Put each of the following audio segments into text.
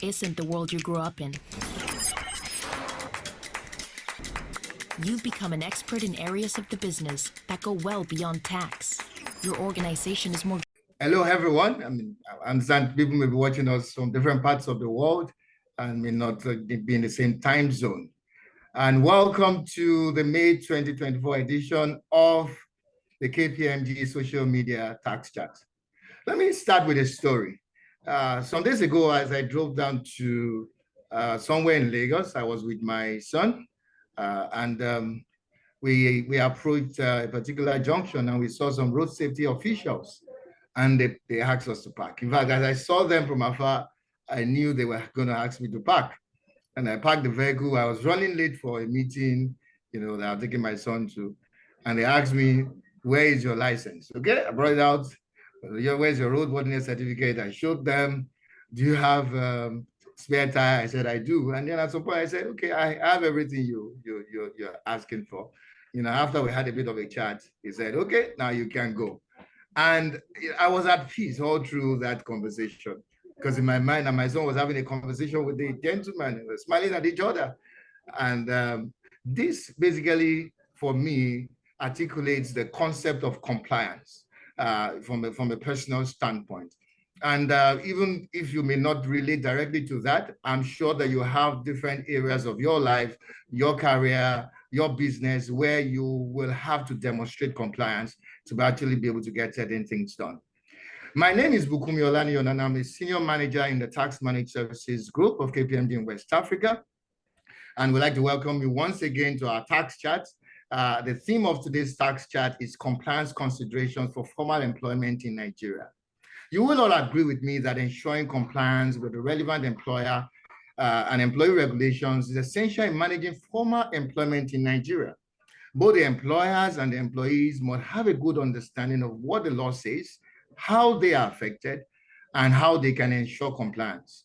isn't the world you grew up in. You've become an expert in areas of the business that go well beyond tax. Your organization is more... Hello, everyone. I understand people may be watching us from different parts of the world and may not be in the same time zone. And welcome to the May 2024 edition of the KPMG Social Media Tax Chat. Let me start with a story. Some days ago, as I drove down to somewhere in Lagos, I was with my son, and we approached a particular junction and we saw some road safety officials, and they asked us to park. In fact, as I saw them from afar, I knew they were going to ask me to park. And I parked the vehicle. I was running late for a meeting, that I'm taking my son to. And they asked me, where is your license? Okay, I brought it out. Where's your roadworthiness certificate? I showed them. Do you have spare tire? I said, I do. And then at some point I said, okay, I have everything you're asking for. After we had a bit of a chat, he said, okay, now you can go. And I was at peace all through that conversation, because in my mind, and my son was having a conversation with the gentleman, we were smiling at each other. And this basically, for me, articulates the concept of compliance from a personal standpoint. And even if you may not relate directly to that, I'm sure that you have different areas of your life, your career, your business, where you will have to demonstrate compliance to actually be able to get certain things done. My name is Bukunmi Olaniyonu, and I'm a senior manager in the Tax Managed Services Group of KPMG in West Africa. And we'd like to welcome you once again to our tax chat. The theme of today's tax chat is compliance considerations for formal employment in Nigeria. You will all agree with me that ensuring compliance with the relevant employer and employee regulations is essential in managing formal employment in Nigeria. Both the employers and the employees must have a good understanding of what the law says, how they are affected, and how they can ensure compliance.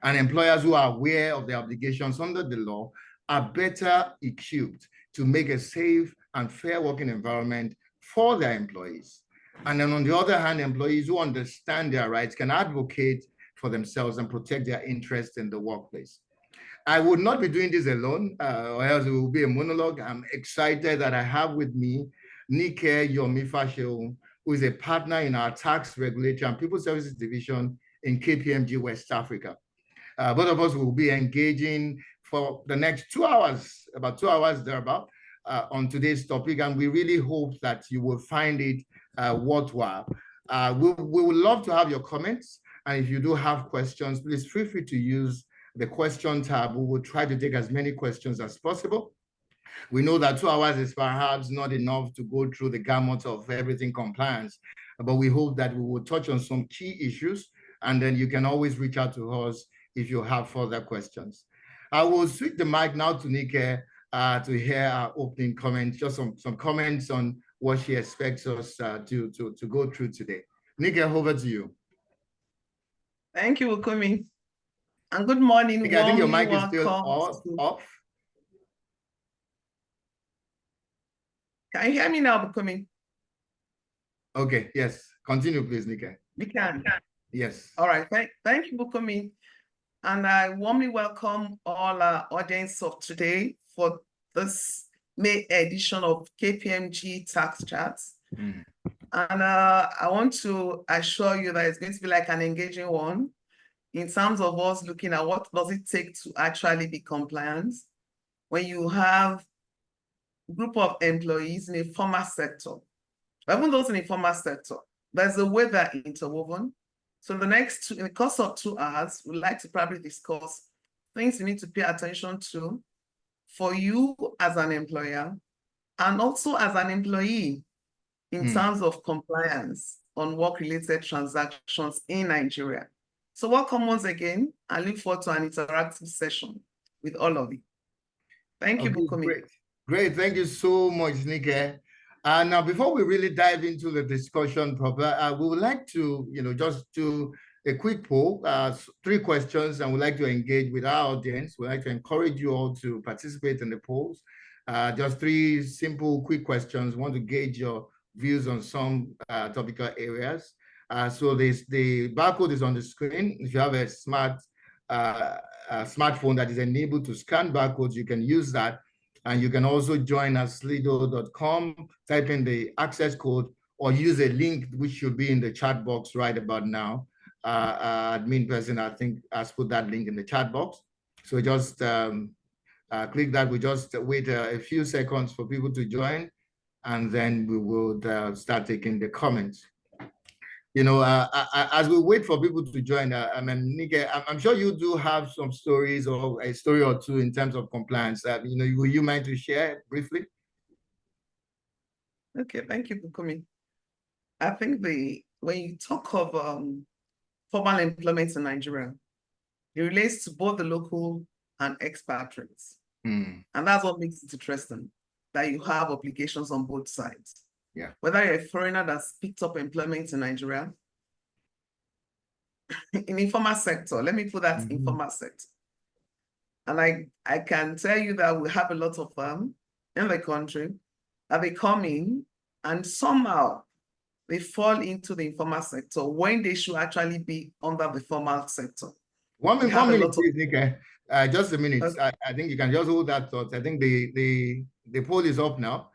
And employers who are aware of their obligations under the law are better equipped to make a safe and fair working environment for their employees. And then on the other hand, employees who understand their rights can advocate for themselves and protect their interests in the workplace. I would not be doing this alone, or else it will be a monologue. I'm excited that I have with me Yomi-Faseun, who is a partner in our Tax Regulatory and People Services Division in KPMG West Africa. Both of us will be engaging for the next 2 hours, about 2 hours thereabout, on today's topic, and we really hope that you will find it worthwhile. We would love to have your comments, and if you do have questions, please feel free to use the question tab. We will try to take as many questions as possible. We know that 2 hours is perhaps not enough to go through the gamut of everything compliance, but we hope that we will touch on some key issues, and then you can always reach out to us if you have further questions. I will switch the mic now to Nike to hear our opening comments, just some comments on what she expects us to go through today. Nike, over to you. Thank you, Bukunmi. And good morning. Nike, I think your mic is still off. Can you hear me now, Bukunmi? Okay, yes. Continue, please, Nike. We can. Yes. All right. Thank you, Bukunmi. And I warmly welcome all our audience of today for this May edition of KPMG Tax Chats. And I want to assure you that it's going to be like an engaging one in terms of us looking at what does it take to actually be compliant when you have a group of employees in a formal sector, even those in the formal sector. There's a way they're interwoven. So in the course of 2 hours, we'd like to probably discuss things you need to pay attention to for you as an employer and also as an employee in terms of compliance on work-related transactions in Nigeria. So welcome once again. I look forward to an interactive session with all of you. Thank you, Bukunmi. Great. Thank you so much, Nike. Now, before we really dive into the discussion proper, we would like to, just do a quick poll, 3 questions, and we'd like to engage with our audience. We'd like to encourage you all to participate in the polls. Just 3 simple, quick questions. We want to gauge your views on some topical areas. So the barcode is on the screen. If you have a smart a smartphone that is enabled to scan barcodes, you can use that. And you can also join at slido.com, type in the access code, or use a link which should be in the chat box right about now. Admin person, I think, has put that link in the chat box. So just click that. We just wait a few seconds for people to join, and then we will start taking the comments. You know, as we wait for people to join, I mean, Nike, I'm sure you do have some stories or a story or two in terms of compliance. You know, will you mind to share briefly? Okay, thank you, Bukunmi. I think when you talk of formal employment in Nigeria, it relates to both the local and expatriates. And that's what makes it interesting, that you have obligations on both sides. Yeah. Whether you're a foreigner that's picked up employment in Nigeria, in informal sector, let me put that informal sector. And I can tell you that we have a lot of them in the country that they come in and somehow they fall into the informal sector when they should actually be under the formal sector. One minute, please, Nike. Just a minute. Okay. I think you can just hold that thought. I think the poll is up now.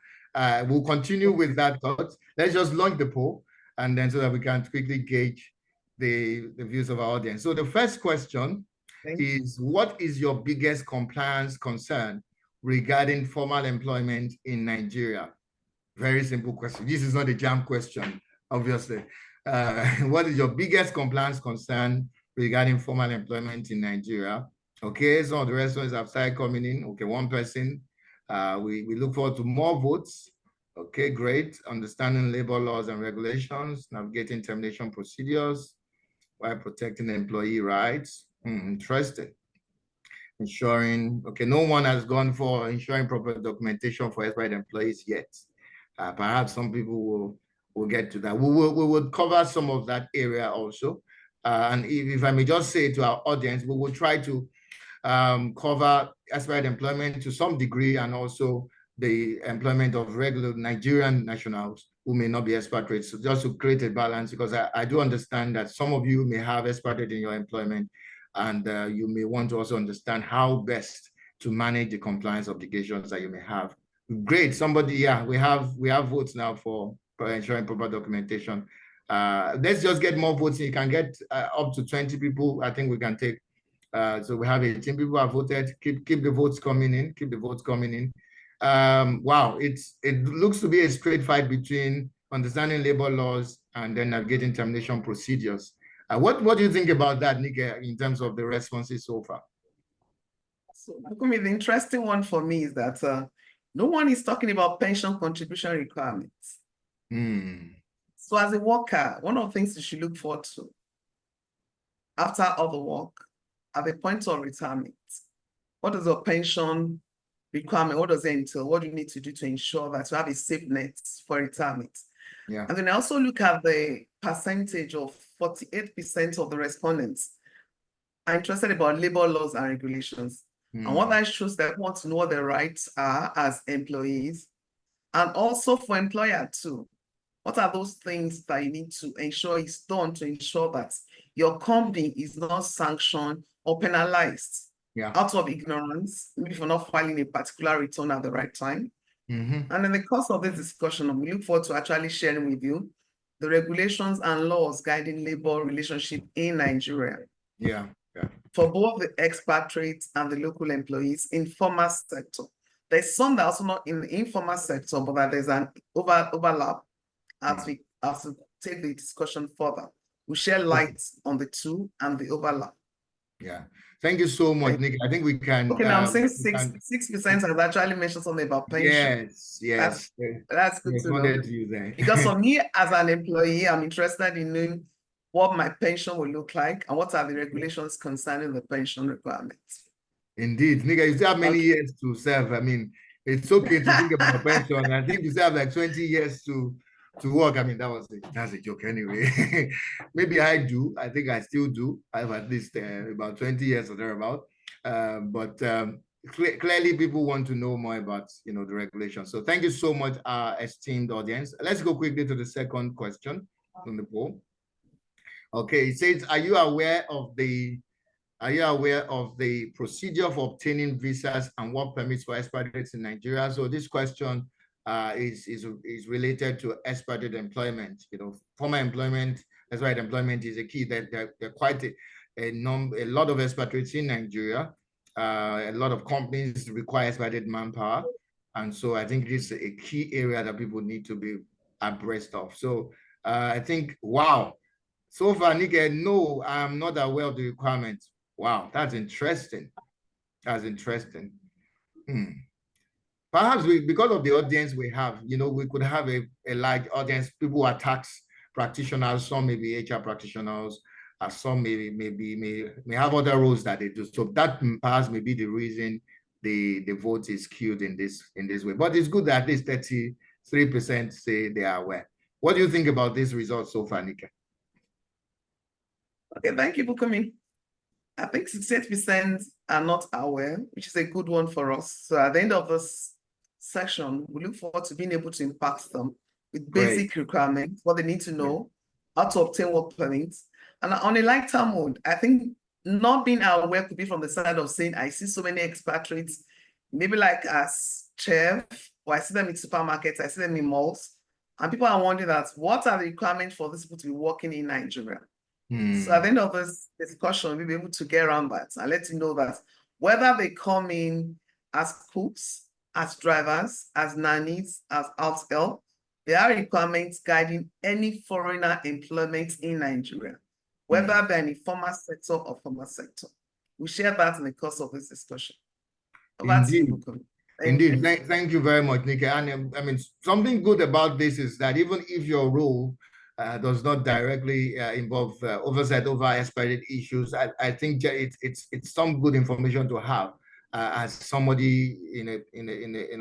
We'll continue with that thought. Let's just launch the poll, and then so that we can quickly gauge the views of our audience. So the first question is, what is your biggest compliance concern regarding formal employment in Nigeria? Very simple question. This is not a jam question, obviously. What is your biggest compliance concern regarding formal employment in Nigeria? Okay, some of the restaurants have started coming in. Okay, one person. We look forward to more votes. Okay, great. Understanding labor laws and regulations, navigating termination procedures while protecting employee rights. Interesting. Ensuring, okay, no one has gone for ensuring proper documentation for expired employees yet. Perhaps some people will get to that. We will cover some of that area also. And if I may just say to our audience, we will try to cover expired employment to some degree, and also the employment of regular Nigerian nationals who may not be expatriates. So just to create a balance, because I do understand that some of you may have expatriate in your employment, and you may want to also understand how best to manage the compliance obligations that you may have. Great, somebody, yeah, we have votes now for ensuring proper documentation. Let's just get more votes. You can get up to 20 people. I think we can take. So we have 18 people who have voted. Keep the votes coming in. Keep the votes coming in. Wow, it looks to be a straight fight between understanding labor laws and then navigating termination procedures. What do you think about that, Nike, in terms of the responses so far? So, the interesting one for me is that no one is talking about pension contribution requirements. So as a worker, one of the things you should look forward to after all the work, at the point of retirement, what is your pension requirement? What does it entail? What do you need to do to ensure that you have a safe net for retirement? Yeah. And then I also look at the percentage of 48% of the respondents are interested about labor laws and regulations. And what that shows, that want to know what their rights are as employees, and also for employer too. What are those things that you need to ensure is done to ensure that your company is not sanctioned or penalized out of ignorance, maybe for not filing a particular return at the right time? And in the course of this discussion, we look forward to actually sharing with you the regulations and laws guiding labor relationship in Nigeria. Yeah. For both the expatriates and the local employees in formal sector. There's some that are also not in the informal sector, but that there's an overlap as we take the discussion further. We share light on the two and the overlap. Yeah. Thank you so much, Nick. I think we can. Okay, now I'm saying 6% has actually mentioned something about pension. Yes. That's good to know. Because for me as an employee, I'm interested in knowing what my pension will look like and what are the regulations concerning the pension requirements. Indeed, Nigga, you still have many years to serve. I mean, it's okay to think about pension. I think you still have like 20 years to work. I mean, that's a joke anyway. Maybe I do. I think I still do. I have at least about 20 years or thereabout. But clearly people want to know more about, the regulations. So thank you so much, our esteemed audience. Let's go quickly to the second question from the poll. Okay, it says, are you aware of the Are you aware of the procedure for obtaining visas and work permits for expatriates in Nigeria? So this question is related to expatriate employment. You know, former employment, expatriate employment is a key. That there are quite a lot of expatriates in Nigeria. A lot of companies require expatriate manpower, and so I think this is a key area that people need to be abreast of. So I think, wow. So far, Nika, no, I'm not aware of the requirements. Wow, that's interesting. That's interesting. Perhaps because of the audience we have, you know, we could have a large audience. People who are tax practitioners, some may be HR practitioners, some may have other roles that they do. So that perhaps may be the reason the vote is skewed in this way. But it's good that at least 33% say they are aware. What do you think about this result so far, Nika? Okay, thank you, Bukunmi. I think 68% are not aware, which is a good one for us. So at the end of this session, we look forward to being able to impact them with basic requirements, what they need to know, how to obtain work permits. And on a lighter mode, I think not being aware could be from the side of saying, I see so many expatriates, maybe like as chef, or I see them in supermarkets, I see them in malls, and people are wondering that what are the requirements for these people to be working in Nigeria? So at the end of this discussion, we'll be able to get around that and let you know that whether they come in as cooks, as drivers, as nannies, as house help, there are requirements guiding any foreigner employment in Nigeria, whether they're in the formal sector or formal sector. We share that in the course of this discussion. Indeed. Indeed. Thank you very much, Nika. And I mean, something good about this is that even if your role does not directly involve oversight over expired issues, I think it's some good information to have as somebody in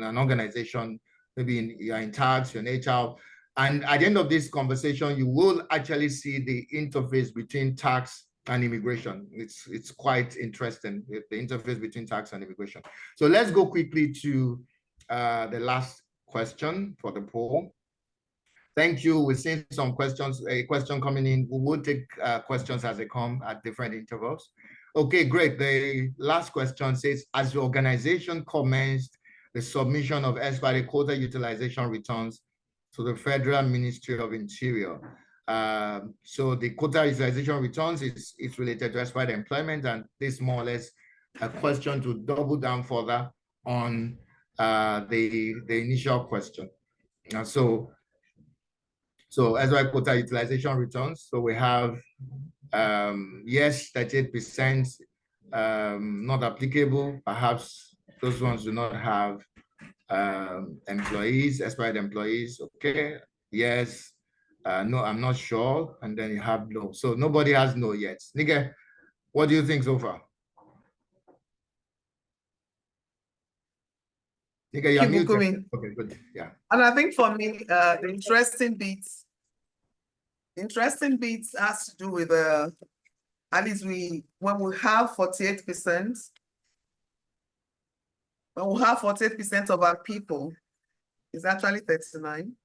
an organization, maybe you're in tax, you're in HR, and at the end of this conversation, you will actually see the interface between tax and immigration. It's quite interesting, the interface between tax and immigration. So let's go quickly to the last question for the poll. Thank you. We're seeing some questions, a question coming in. We will take questions as they come at different intervals. Okay, great. The last question says, as the organization commenced the submission of expired quota utilization returns to the Federal Ministry of Interior. So the quota utilization returns is related to expired employment, and this more or less a question to double down further on the initial question. So as well quota utilization returns. So we have yes, 38% not applicable. Perhaps those ones do not have employees, expired employees. Okay, yes, no, I'm not sure. And then you have no. So nobody has no yet. Nika, what do you think so far? Nika, you're muted. Okay, good. Yeah. And I think for me, the interesting bits has to do with at least when we have 48%, of our people, it's actually 39.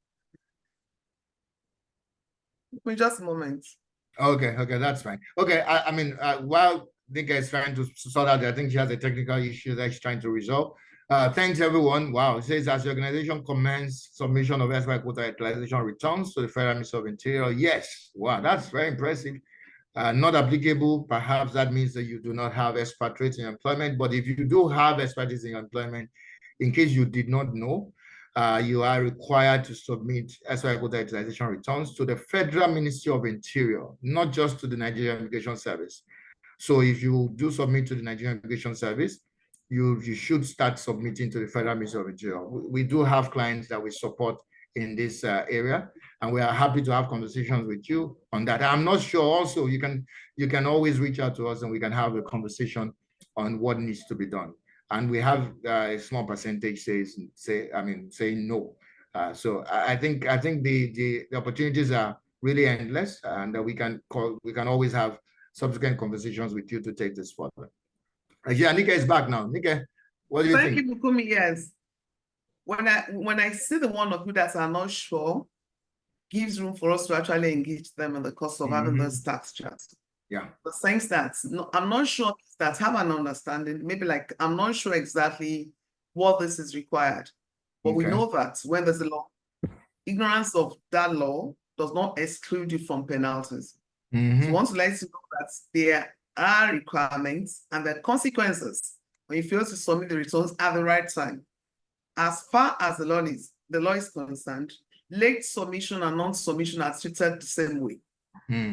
Just a moment. Okay, that's fine. Okay, I mean, while Nika is trying to sort out, I think she has a technical issue that she's trying to resolve. Thanks, everyone. Wow, it says, as the organization commenced submission of expired quota utilization returns to the Federal Ministry of Interior. Yes, wow, that's very impressive. Not applicable, perhaps that means that you do not have expatriates in employment, but if you do have expatriates in employment, in case you did not know, you are required to submit expired quota utilization returns to the Federal Ministry of Interior, not just to the Nigerian Immigration Service. So if you do submit to the Nigerian Immigration Service, you should start submitting to the Federal Ministry of Interior. We do have clients that we support in this area, and we are happy to have conversations with you on that. I'm not sure also, you can always reach out to us and we can have a conversation on what needs to be done. And we have a small percentage saying no. So I think the opportunities are really endless, and we can always have subsequent conversations with you to take this further. Yeah, Nika is back now. Nika, what do you think? Thank you, Bukunmi. Yes. When I see the one of you that are not sure, gives room for us to actually engage them in the course of having those tax chats. Yeah. The sense that I'm not sure that have an understanding, maybe like I'm not sure exactly what this is required, but we Okay. know that when there's a law, ignorance of that law does not exclude you from penalties. So I want to let you know that there are requirements and the consequences when you fail to submit the returns at the right time. As far as the law is concerned, late submission and non-submission are treated the same way.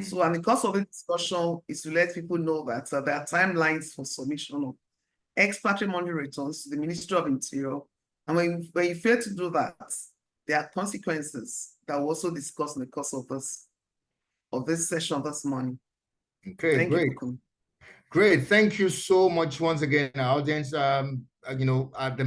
So, and the cause of the discussion is to let people know that there are timelines for submission of expatriate money returns to the Ministry of Interior. And when you fail to do that, there are consequences that we'll also discuss in the course of this session this morning. Okay, Thank great. you, Bukunmi. Great. Thank you so much once again, our audience. You know, at the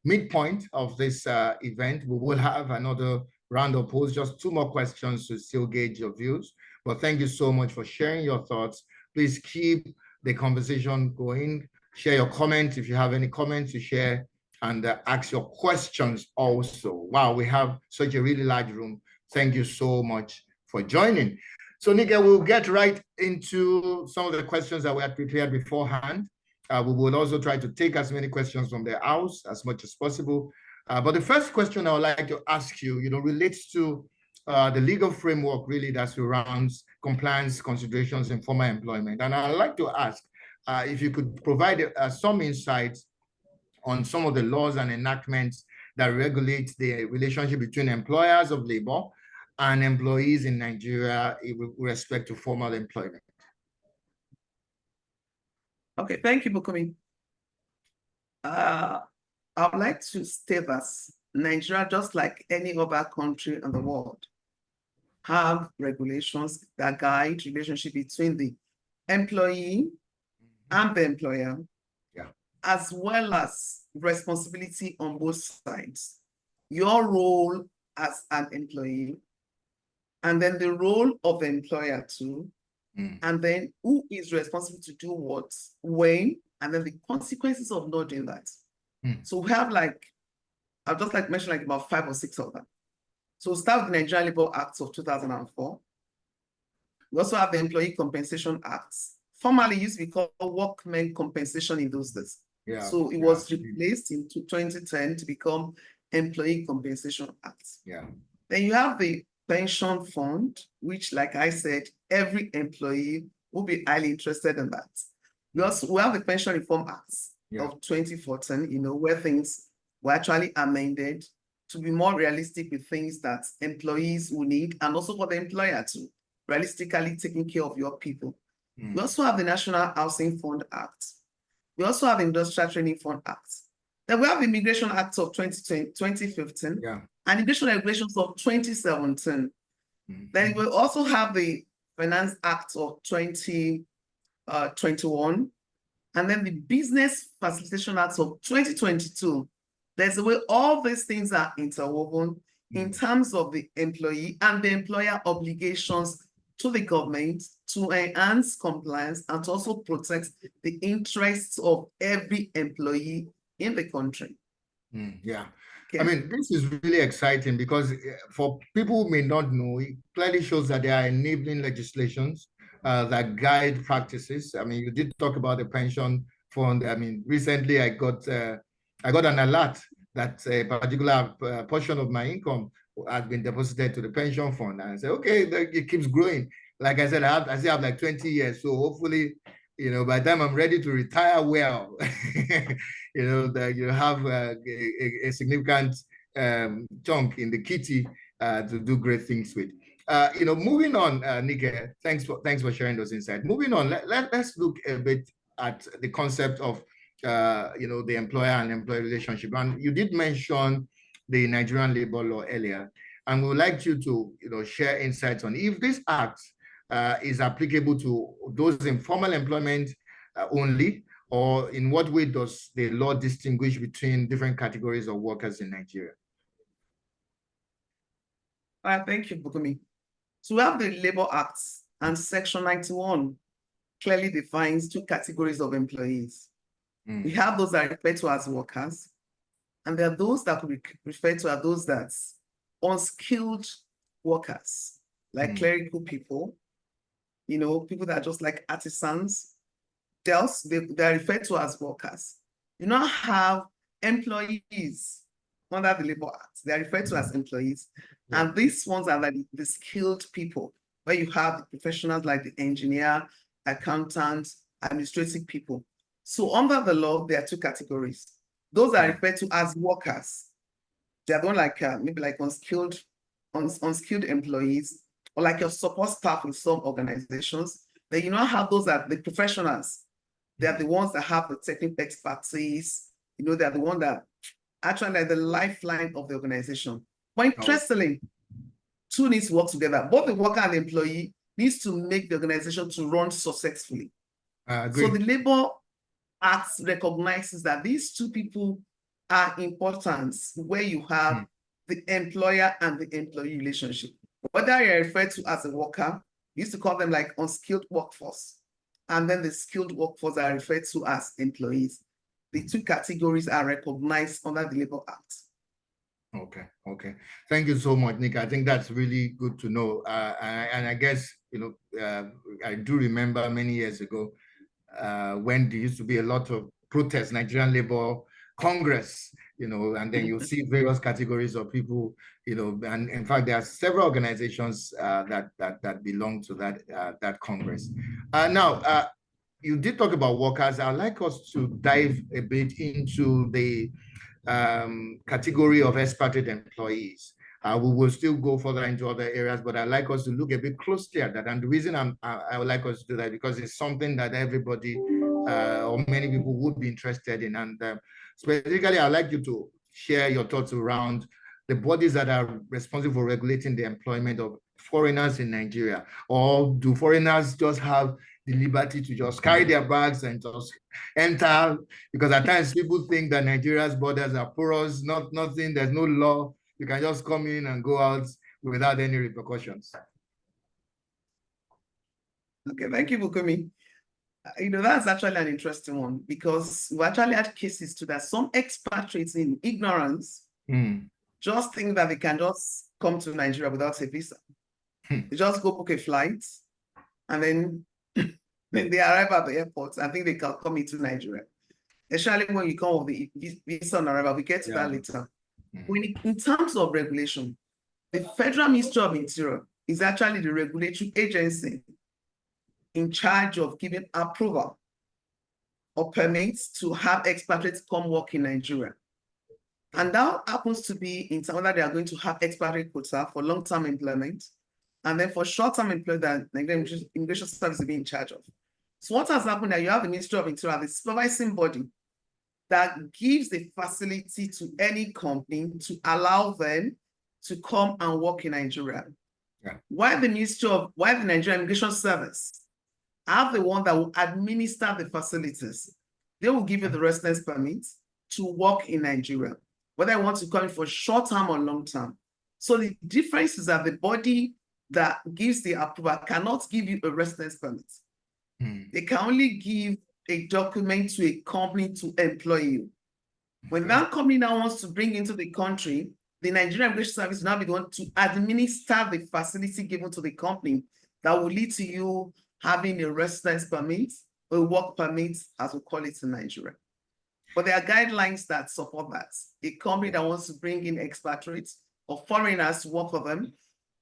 midpoint of this event, we will have another round of polls, just 2 more questions to still gauge your views. But thank you so much for sharing your thoughts. Please keep the conversation going. Share your comments if you have any comments to share, and ask your questions also. Wow, we have such a really large room. Thank you so much for joining. So, Nika, we'll get right into some of the questions that we had prepared beforehand. We will also try to take as many questions from the house as much as possible. But the first question I would like to ask you, relates to the legal framework really that surrounds compliance considerations in formal employment. And I'd like to ask if you could provide some insights on some of the laws and enactments that regulate the relationship between employers of labor and employees in Nigeria with respect to formal employment. Okay, thank you, Bukunmi. I would like to state that Nigeria, just like any other country in the world, have regulations that guide relationship between the employee and the employer, as well as responsibility on both sides. Your role as an employee, and then the role of the employer too, and then who is responsible to do what, when, and then the consequences of not doing that. So we have I'd just like to mention about 5 or 6 of them. So we'll start with the Nigerian Labour Act of 2004. We also have the Employee Compensation Act. Formerly used to be called Workmen Compensation in those days. So it was replaced in 2010 to become Employee Compensation Act. Then you have the Pension Fund, which, like I said, every employee will be highly interested in that. We have the Pension Reform Act of 2014, where things were actually amended to be more realistic with things that employees will need, and also for the employer to realistically taking care of your people. We also have the National Housing Fund Act. We also have the Industrial Training Fund Act. Then we have the Immigration Act of 2015 and Immigration Regulations of 2017. Then we also have the Finance Act of 2021, and then the Business Facilitation Act of 2022. There's a way all these things are interwoven in terms of the employee and the employer obligations to the government to enhance compliance and to also protect the interests of every employee in the country. I mean, this is really exciting because for people who may not know, it clearly shows that there are enabling legislations that guide practices. I mean, you did talk about the pension fund. I mean, recently I got an alert that a particular portion of my income had been deposited to the pension fund. And I said, okay, it keeps growing. Like I said, I still have like 20 years. So hopefully, by the time I'm ready to retire well, that you have a significant chunk in the kitty to do great things with. Moving on, Nika, thanks for sharing those insights. Moving on, let's look a bit at the concept of the employer and employee relationship. And you did mention the Nigerian labor law earlier, and we would like you to share insights on if this act is applicable to those in formal employment only, or in what way does the law distinguish between different categories of workers in Nigeria? Thank you, Bukunmi. So we have the Labor Act, and Section 91 clearly defines 2 categories of employees. We have those that are referred to as workers, and there are those that could be referred to as those that's unskilled workers. like clerical people, you know, people that are just like artisans. They're referred to as workers. You now have employees under the Labor Act. They're referred to as employees. Yeah. And these ones are like the skilled people, where you have the professionals like the engineer, accountants, administrative people. So under the law, there are two categories. Those are referred to as workers. They're the one like maybe like unskilled employees, or like your support staff in some organizations. Then you now have those that the professionals. They're the ones that have the technical expertise. You know, they're the one that actually like the lifeline of the organization. But interestingly, two needs to work together. Both the worker and the employee needs to make the organization to run successfully. So the Labor Act recognizes that these two people are important, where you have the employer and the employee relationship. Whether you're referred to as a worker, we used to call them like unskilled workforce. And then the skilled workforce are referred to as employees. The two categories are recognized under the Labor Act. Okay. Thank you so much, Nick. I think that's really good to know. And I guess, you know, I do remember many years ago when there used to be a lot of protests, Nigerian Labor Congress, you know, and then you see various categories of people, you know, and in fact, there are several organizations that belong to that Congress. Now, you did talk about workers. I'd like us to dive a bit into the category of expatriate employees. We will still go further into other areas, but I'd like us to look a bit closely at that. And the reason I would like us to do that because it's something that everybody or many people would be interested in. And specifically, I'd like you to share your thoughts around the bodies that are responsible for regulating the employment of foreigners in Nigeria. Or do foreigners just have the liberty to just carry their bags and just enter? Because at times people think that Nigeria's borders are porous, nothing, there's no law. You can just come in and go out without any repercussions. Okay, thank you, Bukunmi. You know, that's actually an interesting one because we actually had cases to that. Some expatriates in ignorance just think that they can just come to Nigeria without a visa. They just go book a flight and then when they arrive at the airport, I think they can come into Nigeria. Especially when you come with the visa on arrival, we get to that later. In terms of regulation, the Federal Ministry of Interior is actually the regulatory agency in charge of giving approval or permits to have expatriates come work in Nigeria. And that happens to be in whether they are going to have expatriate quota for long-term employment, and then for short-term employment that Nigerian Immigration Service will be in charge of. So what has happened that you have the Ministry of Interior, the supervising body that gives the facility to any company to allow them to come and work in Nigeria. While the Nigerian Immigration Service are the one that will administer the facilities, they will give you the residence permit to work in Nigeria, whether you want to come in for short-term or long-term. So the difference is that the body that gives the approval cannot give you a residence permit. They can only give a document to a company to employ you. When that company now wants to bring into the country, the Nigerian Immigration Service will now be the one to administer the facility given to the company that will lead to you having a residence permit or a work permit, as we call it in Nigeria. But there are guidelines that support that. A company that wants to bring in expatriates or foreigners to work for them,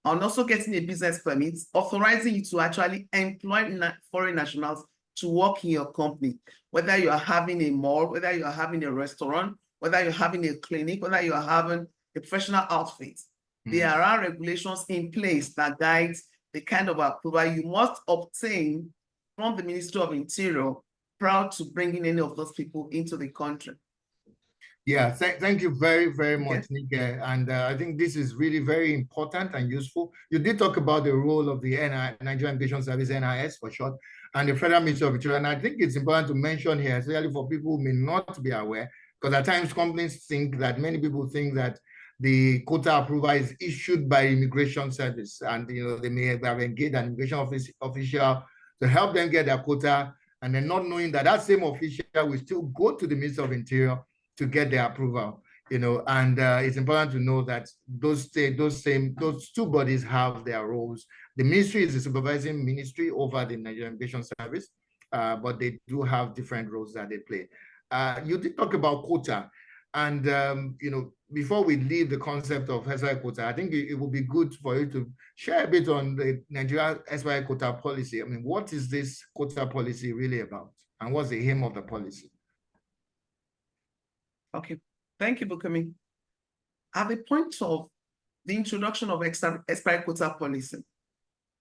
and also getting a business permit, authorizing you to actually employ foreign nationals to work in your company, whether you are having a mall, whether you are having a restaurant, whether you're having a clinic, whether you are having a professional outfit. There are regulations in place that guide the kind of approval you must obtain from the Ministry of Interior prior to bringing any of those people into the country. Yeah, thank you very, very much, Nick. And I think this is really very important and useful. You did talk about the role of the Nigerian Immigration Service, NIS for short, and the Federal Ministry of Interior. And I think it's important to mention here, especially for people who may not be aware, because at times companies think that, many people think that the quota approval is issued by Immigration Service, and they may have engaged an immigration official to help them get their quota, and then not knowing that that same official will still go to the Ministry of Interior to get their approval. and it's important to know that those two bodies have their roles. The ministry is the supervising ministry over the Nigerian Immigration Service, but they do have different roles that they play. You did talk about quota, and before we leave the concept of SY quota, I think it would be good for you to share a bit on the Nigeria SY quota policy. I mean, what is this quota policy really about, and what's the aim of the policy? Okay, thank you, Bukunmi. At the point of the introduction of expiry quota policy,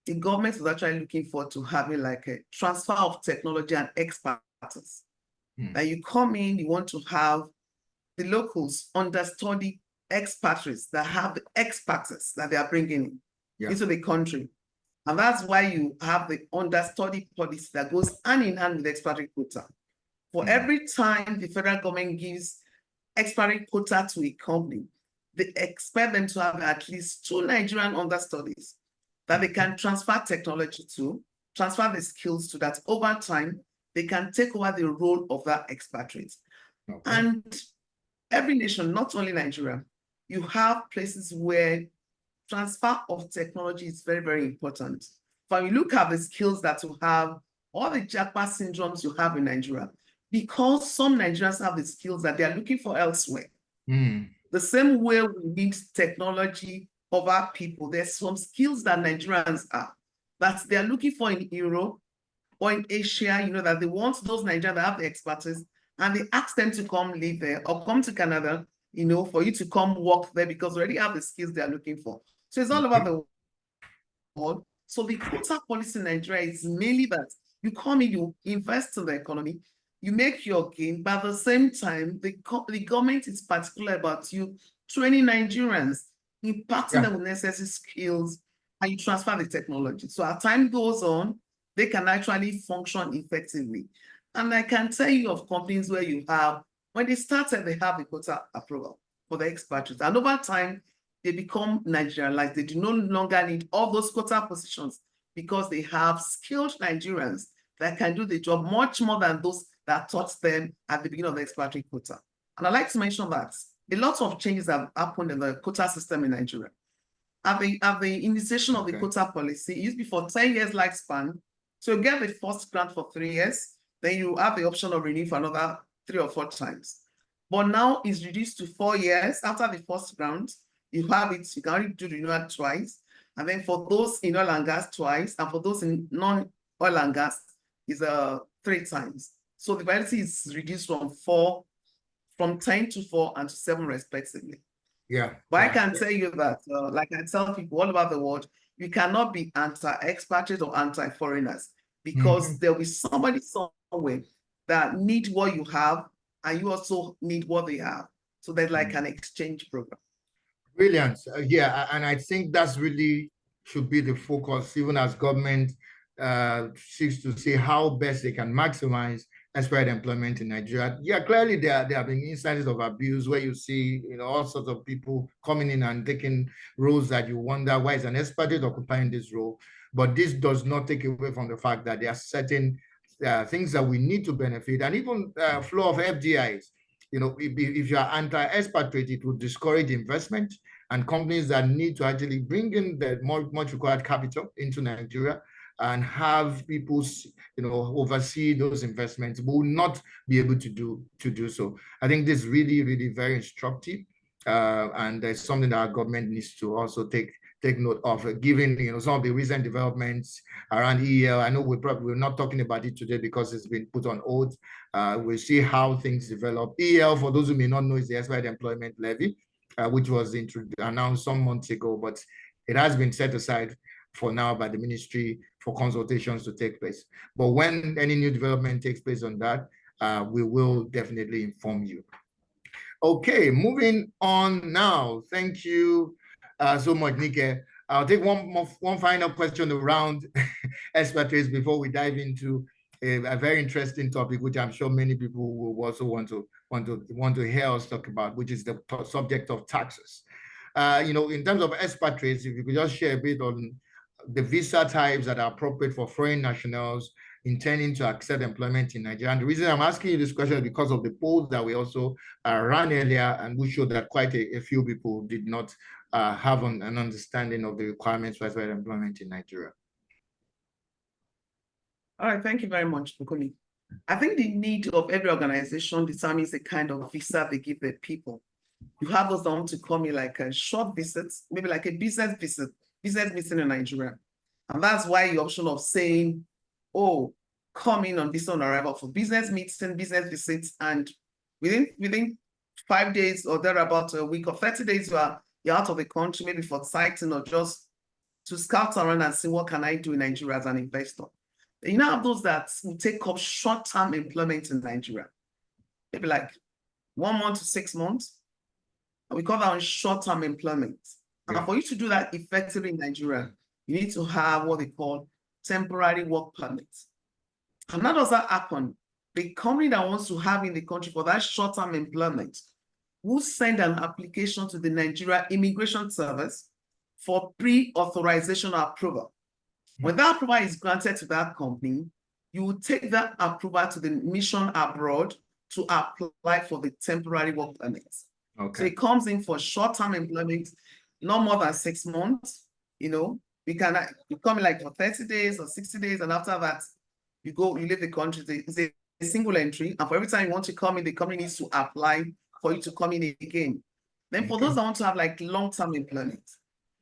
the government is actually looking forward to having like a transfer of technology and expertise. That you come in, you want to have the locals understudy expatriates that have the expertise that they are bringing into the country. And that's why you have the understudy policy that goes hand in hand with the expatriate quota. For every time the federal government gives expiry quota to a company, they expect them to have at least 2 Nigerian understudies that they can transfer technology to, transfer the skills to, that over time, they can take over the role of that expatriate. And every nation, not only Nigeria, you have places where transfer of technology is very, very important. When you look at the skills that you have, all the jackpot syndromes you have in Nigeria, because some Nigerians have the skills that they are looking for elsewhere. The same way we need technology over people, there's some skills that Nigerians have that they are looking for in Europe or in Asia, that they want those Nigerians that have the expertise, and they ask them to come live there or come to Canada, for you to come work there because they already have the skills they are looking for. So it's all about the world. So the quota policy in Nigeria is mainly that you come in, you invest in the economy, you make your gain, but at the same time, the government is particular about you training Nigerians, imparting them with necessary skills, and you transfer the technology. So as time goes on, they can actually function effectively. And I can tell you of companies where you have, when they started, they have the quota approval for the expatriates. And over time, they become Nigerianized. They do no longer need all those quota positions because they have skilled Nigerians that can do the job much more than those that taught them at the beginning of the expatriate quota. And I'd like to mention that a lot of changes have happened in the quota system in Nigeria. At the initiation of the quota policy, it used to be for 10 years lifespan. So you get the first grant for 3 years, then you have the option of renewing for another 3 or 4 times. But now it's reduced to 4 years. After the first grant, you have it, you can only do renewal twice. And then for those in oil and gas, twice. And for those in non-oil and gas, is 3 times. So the validity is reduced from 10 to 4 and to 7 respectively. But I can tell you that, like I tell people all over the world, you cannot be anti-expatriate or anti-foreigners because there will be somebody somewhere that need what you have and you also need what they have. So there's like an exchange program. Brilliant. And I think that's really should be the focus, even as government seeks to see how best they can maximize expired employment in Nigeria. Clearly there have been instances of abuse where you see, all sorts of people coming in and taking roles that you wonder why is an expatriate occupying this role. But this does not take away from the fact that there are certain things that we need to benefit, and even flow of FDIs. If you are anti-expatriate, it will discourage investment and companies that need to actually bring in the much required capital into Nigeria and have people, oversee those investments will not be able to do so. I think this is really, really very instructive, and it's something that our government needs to also take note of, given some of the recent developments around EL. I know we're not talking about it today because it's been put on hold. We'll see how things develop. EL, for those who may not know, is the Expired Employment Levy, which was announced some months ago, but it has been set aside for now by the ministry for consultations to take place. But when any new development takes place on that, we will definitely inform you. Okay, moving on now. Thank you so much, Nike. I'll take one final question around expatriates before we dive into a very interesting topic, which I'm sure many people will also want to hear us talk about, which is the subject of taxes. In terms of expatriates, if you could just share a bit on the visa types that are appropriate for foreign nationals, intending to accept employment in Nigeria. And the reason I'm asking you this question is because of the polls that we also ran earlier, and we showed that quite a few people did not have an understanding of the requirements for employment in Nigeria. All right, thank you very much, Bukunmi. I think the need of every organization determines the kind of visa they give their people. You have those that want to come in like a short visit, maybe like a business visit in Nigeria. And that's why the option of saying, oh, come in on visa on arrival for business meeting, business visits, and within 5 days or thereabout a week or 30 days, you're out of the country, maybe for sighting or just to scout around and see what can I do in Nigeria as an investor. You now have those that will take up short-term employment in Nigeria, maybe like 1 month to 6 months. And we call that short-term employment. Yeah. And for you to do that effectively in Nigeria, you need to have what they call temporary work permits. And how does that happen? The company that wants to have in the country for that short-term employment will send an application to the Nigeria Immigration Service for pre-authorization approval. When that approval is granted to that company, you will take that approval to the mission abroad to apply for the temporary work permits. Okay. So it comes in for short-term employment, no more than 6 months. You come in like for 30 days or 60 days, and after that, you leave the country. It's a single entry, and for every time you want to come in, the company needs to apply for you to come in again. Then for those that want to have like long-term employment,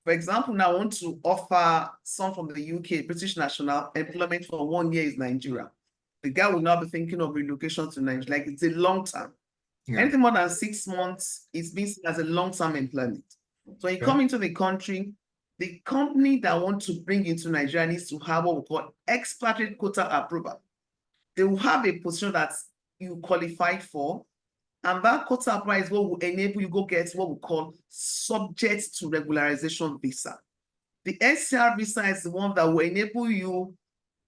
for example, now I want to offer some from the UK, British national, employment for 1 year in Nigeria. The guy will now be thinking of relocation to Nigeria, like it's a long term. Yeah. Anything more than 6 months is being seen as a long-term employment. So when you come into the country, the company that want to bring into Nigeria needs to have what we call expatriate quota approval. They will have a position that you qualify for, and that quota approval is what will enable you go get what we call subject to regularization visa. The SCR visa is the one that will enable you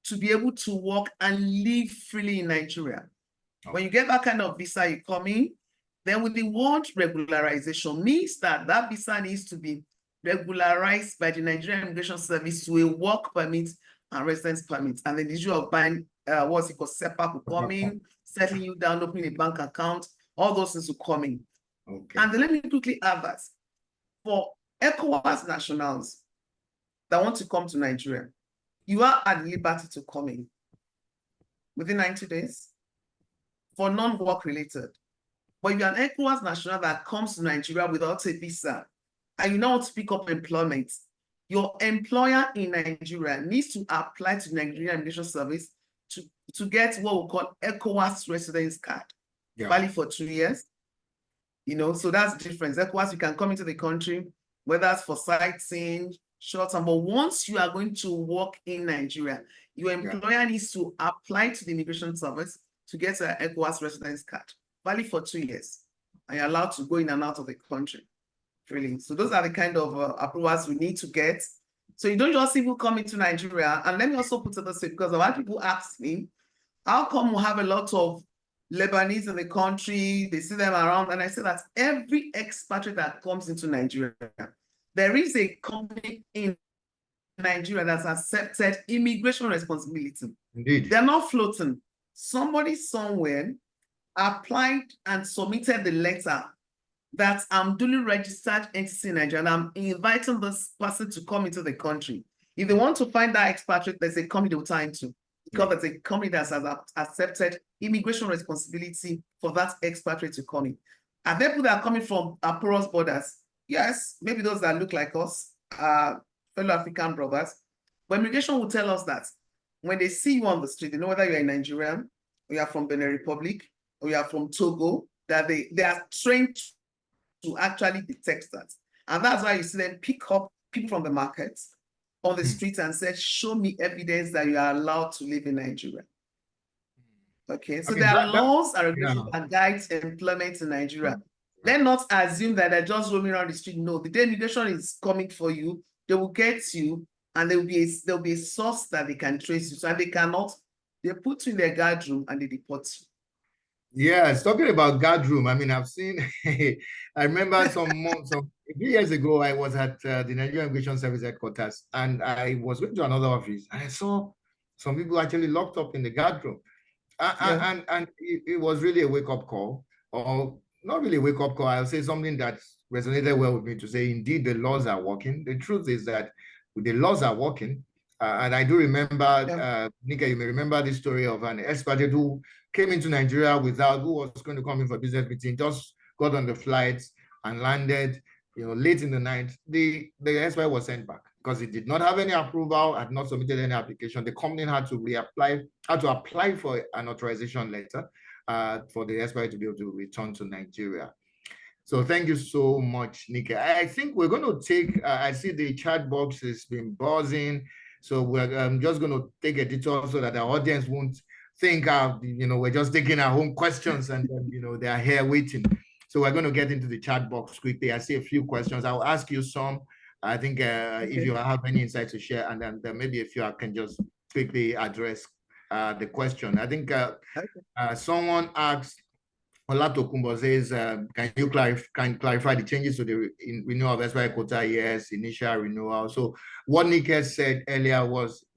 to be able to work and live freely in Nigeria. Okay. When you get that kind of visa, you come in, then with the word regularization means that that visa needs to be regularized by the Nigerian Immigration Service to a work permit and residence permit. And then the issue of buying what's it called, SEPA will come in, settling you down, opening a bank account, all those things will come in. Okay. And then let me quickly add that for ECOWAS nationals that want to come to Nigeria, you are at liberty to come in within 90 days for non-work related. But if you're an ECOWAS national that comes to Nigeria without a visa, and you now want to pick up employment, your employer in Nigeria needs to apply to the Nigerian Immigration Service to get what we call ECOWAS residence card, valid for 2 years. So that's the difference. ECOWAS, you can come into the country, whether it's for sightseeing, short term, but once you are going to work in Nigeria, your employer needs to apply to the Immigration Service to get an ECOWAS residence card, valid for 2 years, and you're allowed to go in and out of the country. Really. So those are the kind of approvals we need to get. So you don't just see people come into Nigeria. And let me also put it this way, because a lot of people ask me, how come we have a lot of Lebanese in the country? They see them around. And I say that every expatriate that comes into Nigeria, there is a company in Nigeria that's accepted immigration responsibility. Indeed. They're not floating. Somebody somewhere applied and submitted the letter that I'm duly registered entity in Nigeria, and I'm inviting this person to come into the country. If they want to find that expatriate, there's a company they will tie into, because there's a company that has accepted immigration responsibility for that expatriate to come in. Are there people that are coming from porous borders? Yes, maybe those that look like us, fellow African brothers. But immigration will tell us that when they see you on the street, they know whether you're a Nigerian, or you're from Benin Republic, or you're from Togo, that they are trained to actually detect that. And that's why you see them pick up people from the markets on the street and say, show me evidence that you are allowed to live in Nigeria. Okay, so there are laws and regulations that guide employment in Nigeria. Let's not assume that they're just roaming around the street. No, the day immigration is coming for you, they will get you, and there'll be a source that they can trace you. So they cannot, they put you in their guard room and they deport you. Yes, talking about guard room, I mean, I've seen, I remember a few years ago, I was at the Nigerian Immigration Service headquarters, and I was going to another office, and I saw Some people actually locked up in the guard room. And it was really a wake-up call, or not really a wake-up call. I'll say something that resonated well with me to say, indeed, the laws are working. The truth is that the laws are working. And I do remember, Nika, you may remember the story of an expatriate who came into Nigeria who was going to come in for business meeting, just got on the flight and landed, late in the night. The expatriate was sent back because he did not have any approval, had not submitted any application. The company had to apply for an authorization letter for the expatriate to be able to return to Nigeria. So thank you so much, Nika. I think we're going to take, I see the chat box has been buzzing. So we're just going to take a detour so that our audience won't think we're just taking our own questions and they are here waiting. So we're going to get into the chat box quickly. I see a few questions. I'll ask you some. I think if you have any insights to share, and then maybe if you can just quickly address the question. I think someone asked, Olatokumbo says, can you clarify the changes to the renewal of SY quota? Yes, initial renewal. So what Nick has said earlier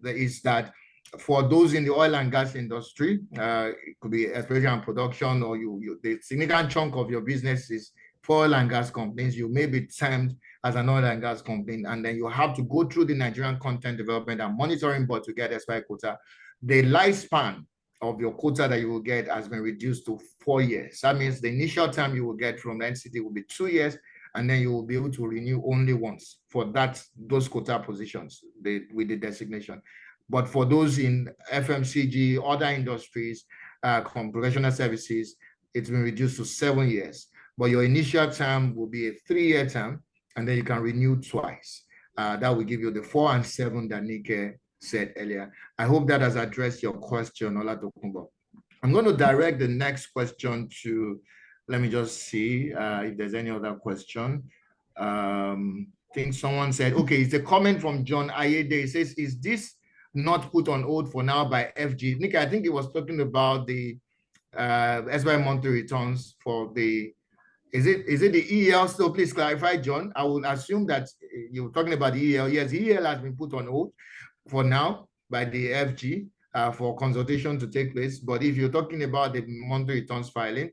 is that for those in the oil and gas industry, it could be exploration and production, or the significant chunk of your business is for oil and gas companies, you may be termed as an oil and gas company, and then you have to go through the Nigerian Content Development and Monitoring Board to get SY quota. The lifespan of your quota that you will get has been reduced to 4 years. That means the initial time you will get from the entity will be 2 years, and then you will be able to renew only once for those quota positions with the designation. But for those in FMCG, other industries, professional services, it's been reduced to 7 years. But your initial term will be a 3-year term, and then you can renew twice. That will give you the 4 and 7 that Nike said earlier. I hope that has addressed your question, Olatokumbo. I'm going to direct the next question to, let me just see if there's any other question. I think someone said, okay, it's a comment from John Ayede. It says, is this not put on hold for now by FG? Nick, I think he was talking about the SY monthly returns for the, is it the EL still? Please clarify, John. I would assume that you're talking about the EL. Yes, the EL has been put on hold for now by the FG for consultation to take place. But if you're talking about the monthly returns filing,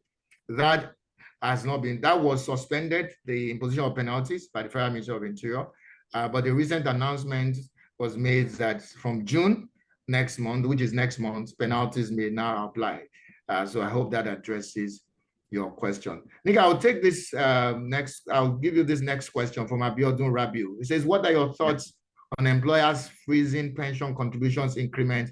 that has not been, that was suspended, the imposition of penalties by the Federal Ministry of Interior. But the recent announcement was made that from June next month, which is next month, penalties may now apply. So I hope that addresses your question. Nick, I'll take this I'll give you this next question from Abiodun Rabiu. It says, what are your thoughts on employers freezing pension contributions increment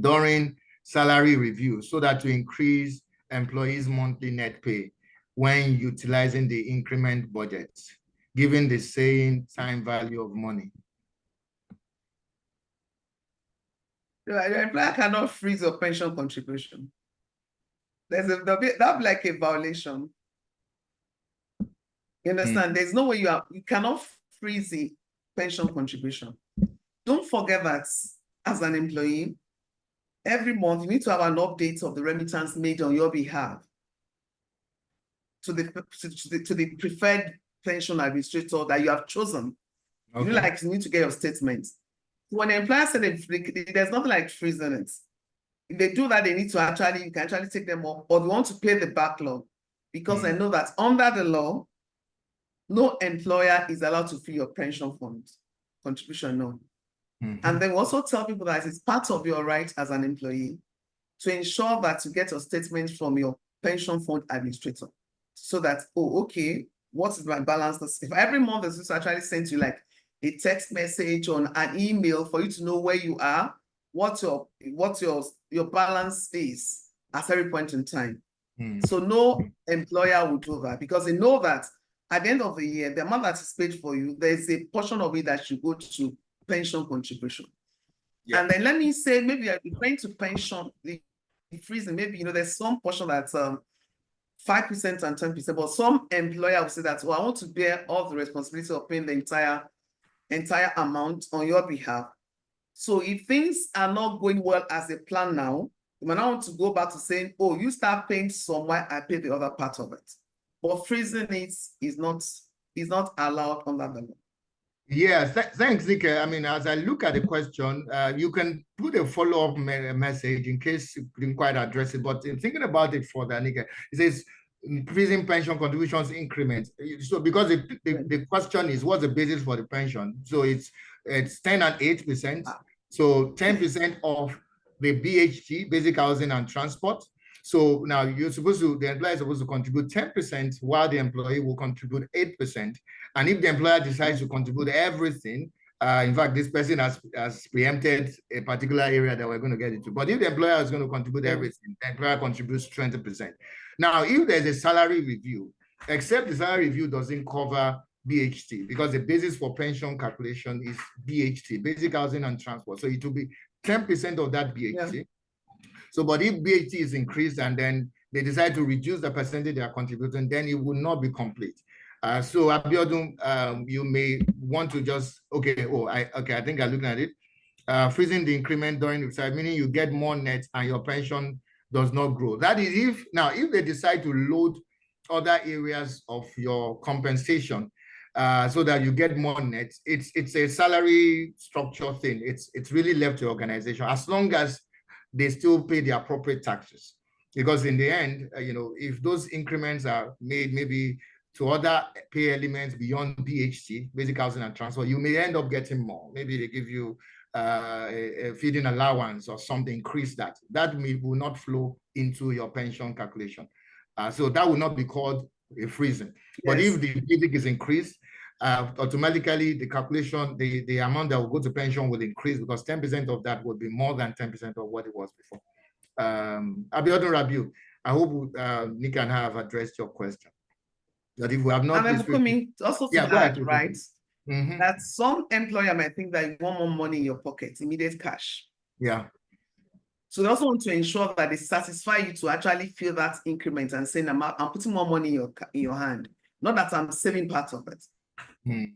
during salary review so that to increase employees' monthly net pay when utilizing the increment budget, given the same time value of money? The employer cannot freeze your pension contribution. That'll be like a violation. You understand? There's no way you cannot freeze the pension contribution. Don't forget that as an employee, every month you need to have an update of the remittance made on your behalf to the preferred pension administrator that you have chosen. Okay. You need to get your statement. When the employer said there's nothing like freezing it. If they do that, they need to you can actually take them off, or they want to pay the backlog, because I know that under the law, no employer is allowed to fill your pension fund contribution, no. And then we also tell people that it's part of your right as an employee to ensure that you get a statement from your pension fund administrator, so that, oh, okay, what is my balance? If every month there's just actually sent you like a text message or an email for you to know where you are, what your balance is at every point in time. So no employer will do that, because they know that at the end of the year, the amount that is paid for you, there's a portion of it that should go to pension contribution. Yeah. And then let me say, maybe you're referring to pension, the freezing, maybe, there's some portion that's 5% and 10%, but some employer will say that, I want to bear all the responsibility of paying the entire amount on your behalf. So if things are not going well as they plan now, you might not want to go back to saying, oh, you start paying somewhere, I pay the other part of it. But freezing it is not allowed under the law. Yes, thanks, Nika. I mean, as I look at the question, you can put a follow-up message in case you didn't quite address it. But in thinking about it further, Nika, it says increasing pension contributions increment. So because the question is what's the basis for the pension? So it's 10 and 8%. So 10% of the BHT, basic housing and transport. So now the employer is supposed to contribute 10% while the employee will contribute 8%. And if the employer decides to contribute everything, in fact, this person has preempted a particular area that we're going to get into. But if the employer is going to contribute everything, the employer contributes 20%. Now, if there's a salary review, except the salary review doesn't cover BHT, because the basis for pension calculation is BHT, basic housing and transport. So it will be 10% of that BHT. Yeah. So, but if BHT is increased and then they decide to reduce the percentage they are contributing, then it will not be complete. So Abiodun, you may want to just, I think I'm looking at it. Freezing the increment during the time, meaning you get more net and your pension does not grow. That is if they decide to load other areas of your compensation so that you get more net, it's a salary structure thing. It's really left to organization as long as they still pay the appropriate taxes. Because in the end, if those increments are made maybe to other pay elements beyond BHT, basic housing and transport, you may end up getting more. Maybe they give you a feeding allowance or something, increase that. That will not flow into your pension calculation. So that will not be called a freezing. Yes. But if the basic is increased, automatically the calculation, the amount that will go to pension will increase because 10% of that would be more than 10% of what it was before. Abiodun Rabiu, I hope Nick and I have addressed your question. That if we have not, and Bukunmi, also to add, right? Mm-hmm. That some employer might think that you want more money in your pocket, immediate cash. Yeah. So they also want to ensure that they satisfy you to actually feel that increment and saying, I'm putting more money in your hand, not that I'm saving part of it. Mm.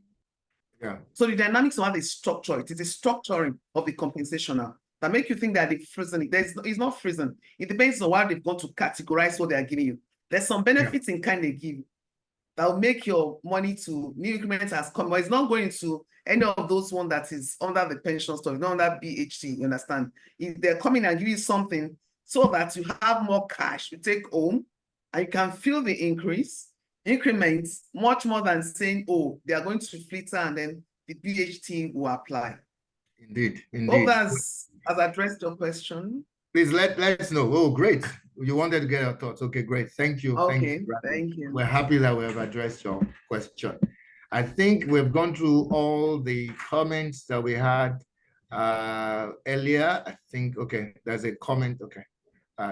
Yeah. So the dynamics of how they structure it is a structuring of the compensation now that make you think that they've frozen it. It's not frozen. It depends on how they've gone to categorize what they are giving you. There's some benefits in kind they give you that will make your money to new increment has come, but it's not going to any of those one that is under the pension stuff, not under BHT, you understand? If they're coming and give you something so that you have more cash to take home and you can feel the increments much more than saying, oh, they are going to flitter and then the BHT will apply. Indeed. Hope that's has addressed your question. Please let us know. Oh, great. You wanted to get our thoughts. Okay, great. Thank you. Okay, thank you. We're happy that we have addressed your question. I think we've gone through all the comments that we had earlier. I think, okay, there's a comment. Okay.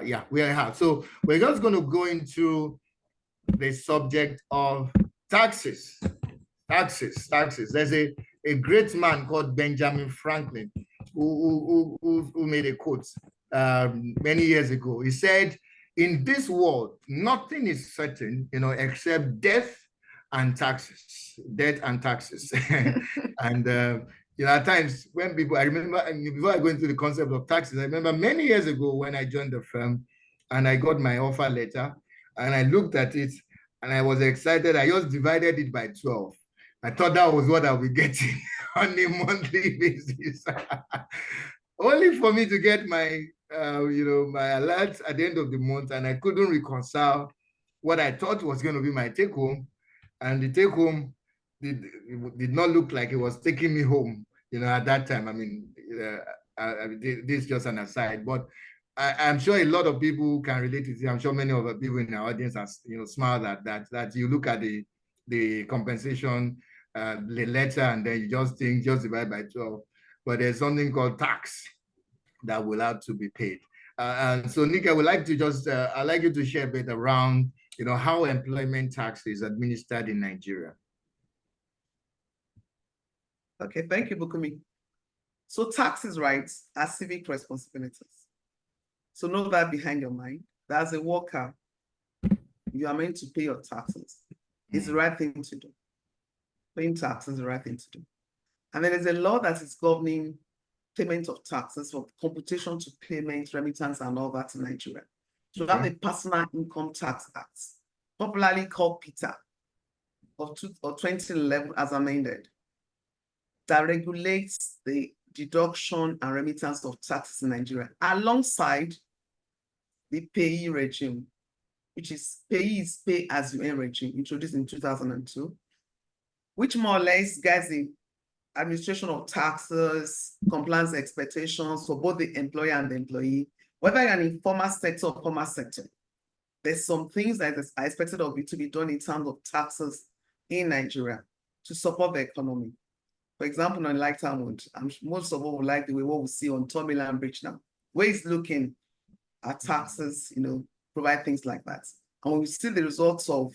Yeah, we have. So we're just going to go into the subject of taxes. There's a great man called Benjamin Franklin who made a quote many years ago. He said, in this world, nothing is certain, except death and taxes. And at times when I remember, before I go into the concept of taxes, I remember many years ago when I joined the firm and I got my offer letter and I looked at it and I was excited. I just divided it by 12. I thought that was what I'll be getting on a monthly basis. Only for me to get my my alerts at the end of the month, and I couldn't reconcile what I thought was going to be my take home, and the take home did not look like it was taking me home. At that time. I mean, this is just an aside, but I'm sure a lot of people can relate to it. I'm sure many of the people in our audience are smiled at that you look at the compensation, the letter, and then you just divide by 12. But there's something called tax that will have to be paid. And so, Nick, I would like to I'd like you to share a bit around, how employment tax is administered in Nigeria. Okay, thank you, Bukunmi. So taxes, rights are civic responsibilities. So know that behind your mind, that as a worker, you are meant to pay your taxes. It's the right thing to do. Paying taxes is the right thing to do. And then there's a law that is governing payment of taxes for computation to payment, remittance, and all that in Nigeria. So we have the Personal Income Tax Act, popularly called PITA, of 2011 as amended. that regulates the deduction and remittance of taxes in Nigeria, alongside the payee regime, which is pay as you earn regime, introduced in 2002, which more or less guides the administration of taxes, compliance expectations for both the employer and the employee, whether you're in informal sector or formal sector. There's some things that are expected of you to be done in terms of taxes in Nigeria to support the economy. For example, on lifetime wood, most of us would like the way what we see on Tommy Land Bridge now, where it's looking at taxes, provide things like that. And when we see the results of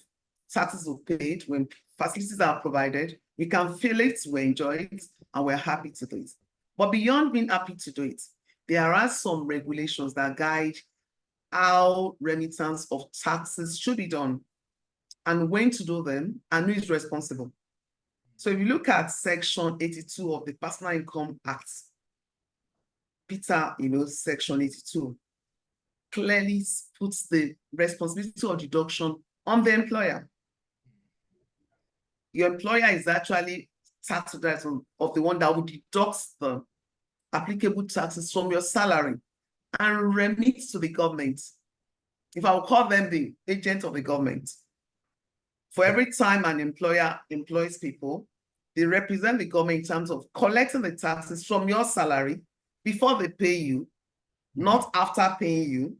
taxes we've paid, when facilities are provided, we can feel it, we enjoy it, and we're happy to do it. But beyond being happy to do it, there are some regulations that guide how remittance of taxes should be done and when to do them and who is responsible. So if you look at Section 82 of the Personal Income Act, Peter, Section 82, clearly puts the responsibility of deduction on the employer. Your employer is actually tax authority of the one that will deduct the applicable taxes from your salary and remit to the government. If I will call them the agent of the government. For every time an employer employs people, they represent the government in terms of collecting the taxes from your salary before they pay you, not after paying you,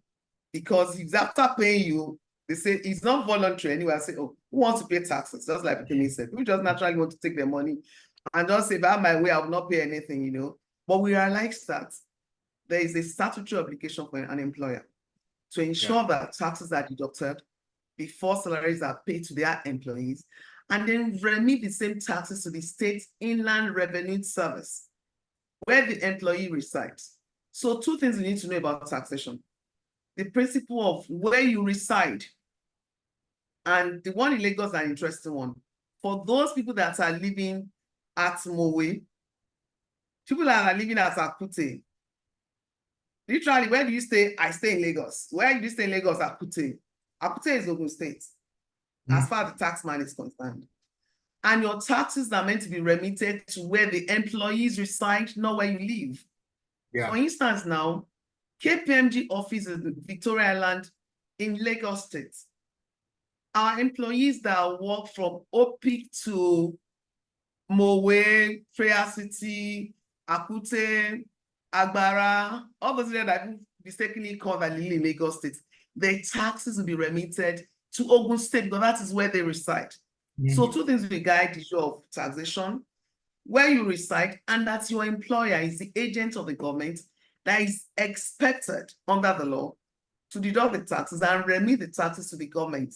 because if after paying you, they say it's not voluntary anyway. I say, oh, who wants to pay taxes? Just like Bukunmi said, we just naturally want to take their money and just say, by my way, I will not pay anything, But we realize that there is a statutory obligation for an employer to ensure that taxes are deducted before salaries are paid to their employees, and then remit the same taxes to the state inland revenue service where the employee resides. So two things you need to know about taxation. The principle of where you reside, and the one in Lagos is an interesting one. For those people that are living at Mowe, people that are living at Akute, literally, where do you stay? I stay in Lagos. Where do you stay in Lagos? Akute. Akute is Ogun State, as far as the tax man is concerned. And your taxes are meant to be remitted to where the employees reside, not where you live. Yeah. For instance, now, KPMG office is in Victoria Island in Lagos State. Our employees that work from Opik to Mowe, Freya City, Akute, Agbara, all those areas that mistakenly called Lily in Lagos State, their taxes will be remitted to Ogun State because that is where they reside. So two things will guide the issue of taxation, where you reside, and that your employer is the agent of the government that is expected under the law to deduct the taxes and remit the taxes to the government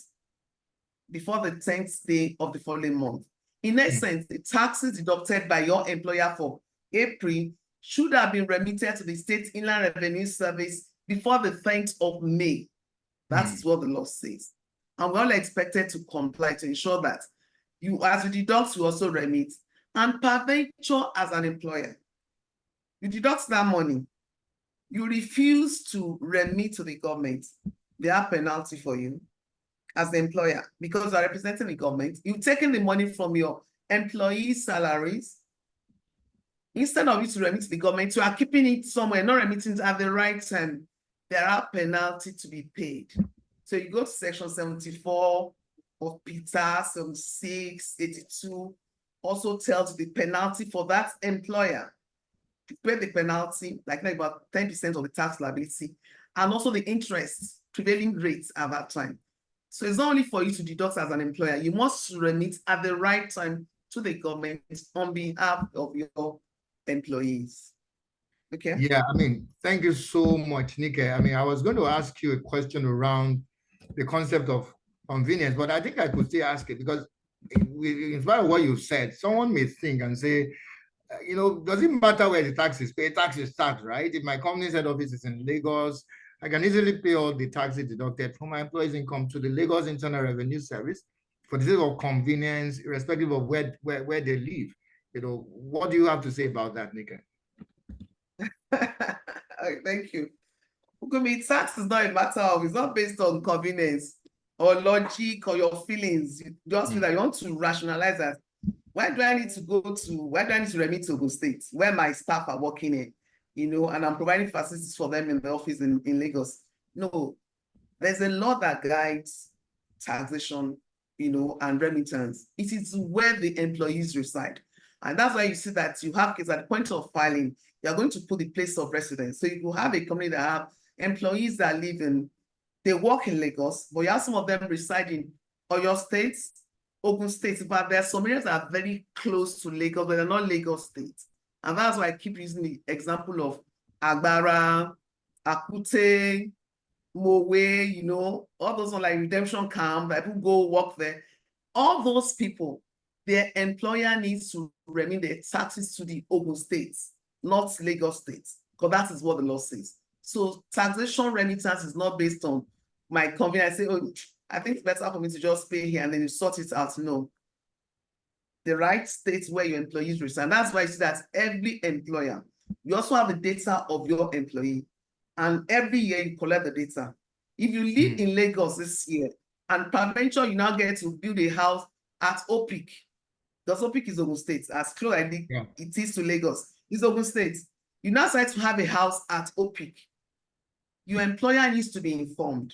before the 10th day of the following month. In essence, the taxes deducted by your employer for April should have been remitted to the State Inland Revenue Service before the 10th of May. That's what the law says. And we're all expected to comply to ensure that you, as you deduct, you also remit. And peradventure, as an employer, you deduct that money, you refuse to remit to the government, there are penalty for you as the employer because you are representing the government. You've taken the money from your employees' salaries. Instead of you to remit to the government, you are keeping it somewhere, not remitting it at the right time. There are penalties to be paid. So you go to Section 74 of Peter, 76, 82, also tells the penalty for that employer to pay the penalty, like about 10% of the tax liability, and also the interest prevailing rates at that time. So it's not only for you to deduct as an employer, you must remit at the right time to the government on behalf of your employees. Okay. Yeah, thank you so much, Nike. I was going to ask you a question around the concept of convenience, but I think I could still ask it because in spite of what you said, someone may think and say, does it matter where the tax is paid? Tax is tax, right? If my company's head office is in Lagos, I can easily pay all the taxes deducted from my employees' income to the Lagos Internal Revenue Service for the sake of convenience, irrespective of where they live. What do you have to say about that, Nika? Thank you. Bukunmi, tax is not a matter of, it's not based on convenience or logic or your feelings. You just feel that you want to rationalize that. why do I need to remit to Ogun State where my staff are working in, and I'm providing facilities for them in the office in Lagos? No, there's a law that guides taxation, and remittance. It is where the employees reside. And that's why you see that you have kids at the point of filing, you're going to put the place of residence. So you have a company that have employees that they work in Lagos, but you have some of them reside in Oyo State, Ogun State, but there are some areas that are very close to Lagos, but they're not Lagos State. And that's why I keep using the example of Agbara, Akute, Mowe, all those are like redemption camp that people go work there. All those people, their employer needs to remit their taxes to the Ogun State, not Lagos State, because that is what the law says. So taxation remittance is not based on my convenience. I say, oh, I think it's better for me to just pay here and then you sort it out. No. The right state where your employees reside. And that's why you see that every employer, you also have the data of your employee. And every year you collect the data. If you live in Lagos this year, and peradventure you now get to build a house at Opik, because Opik is Ogun State, as close as it is to Lagos, it's Ogun State. You now decide to have a house at Opik. Your employer needs to be informed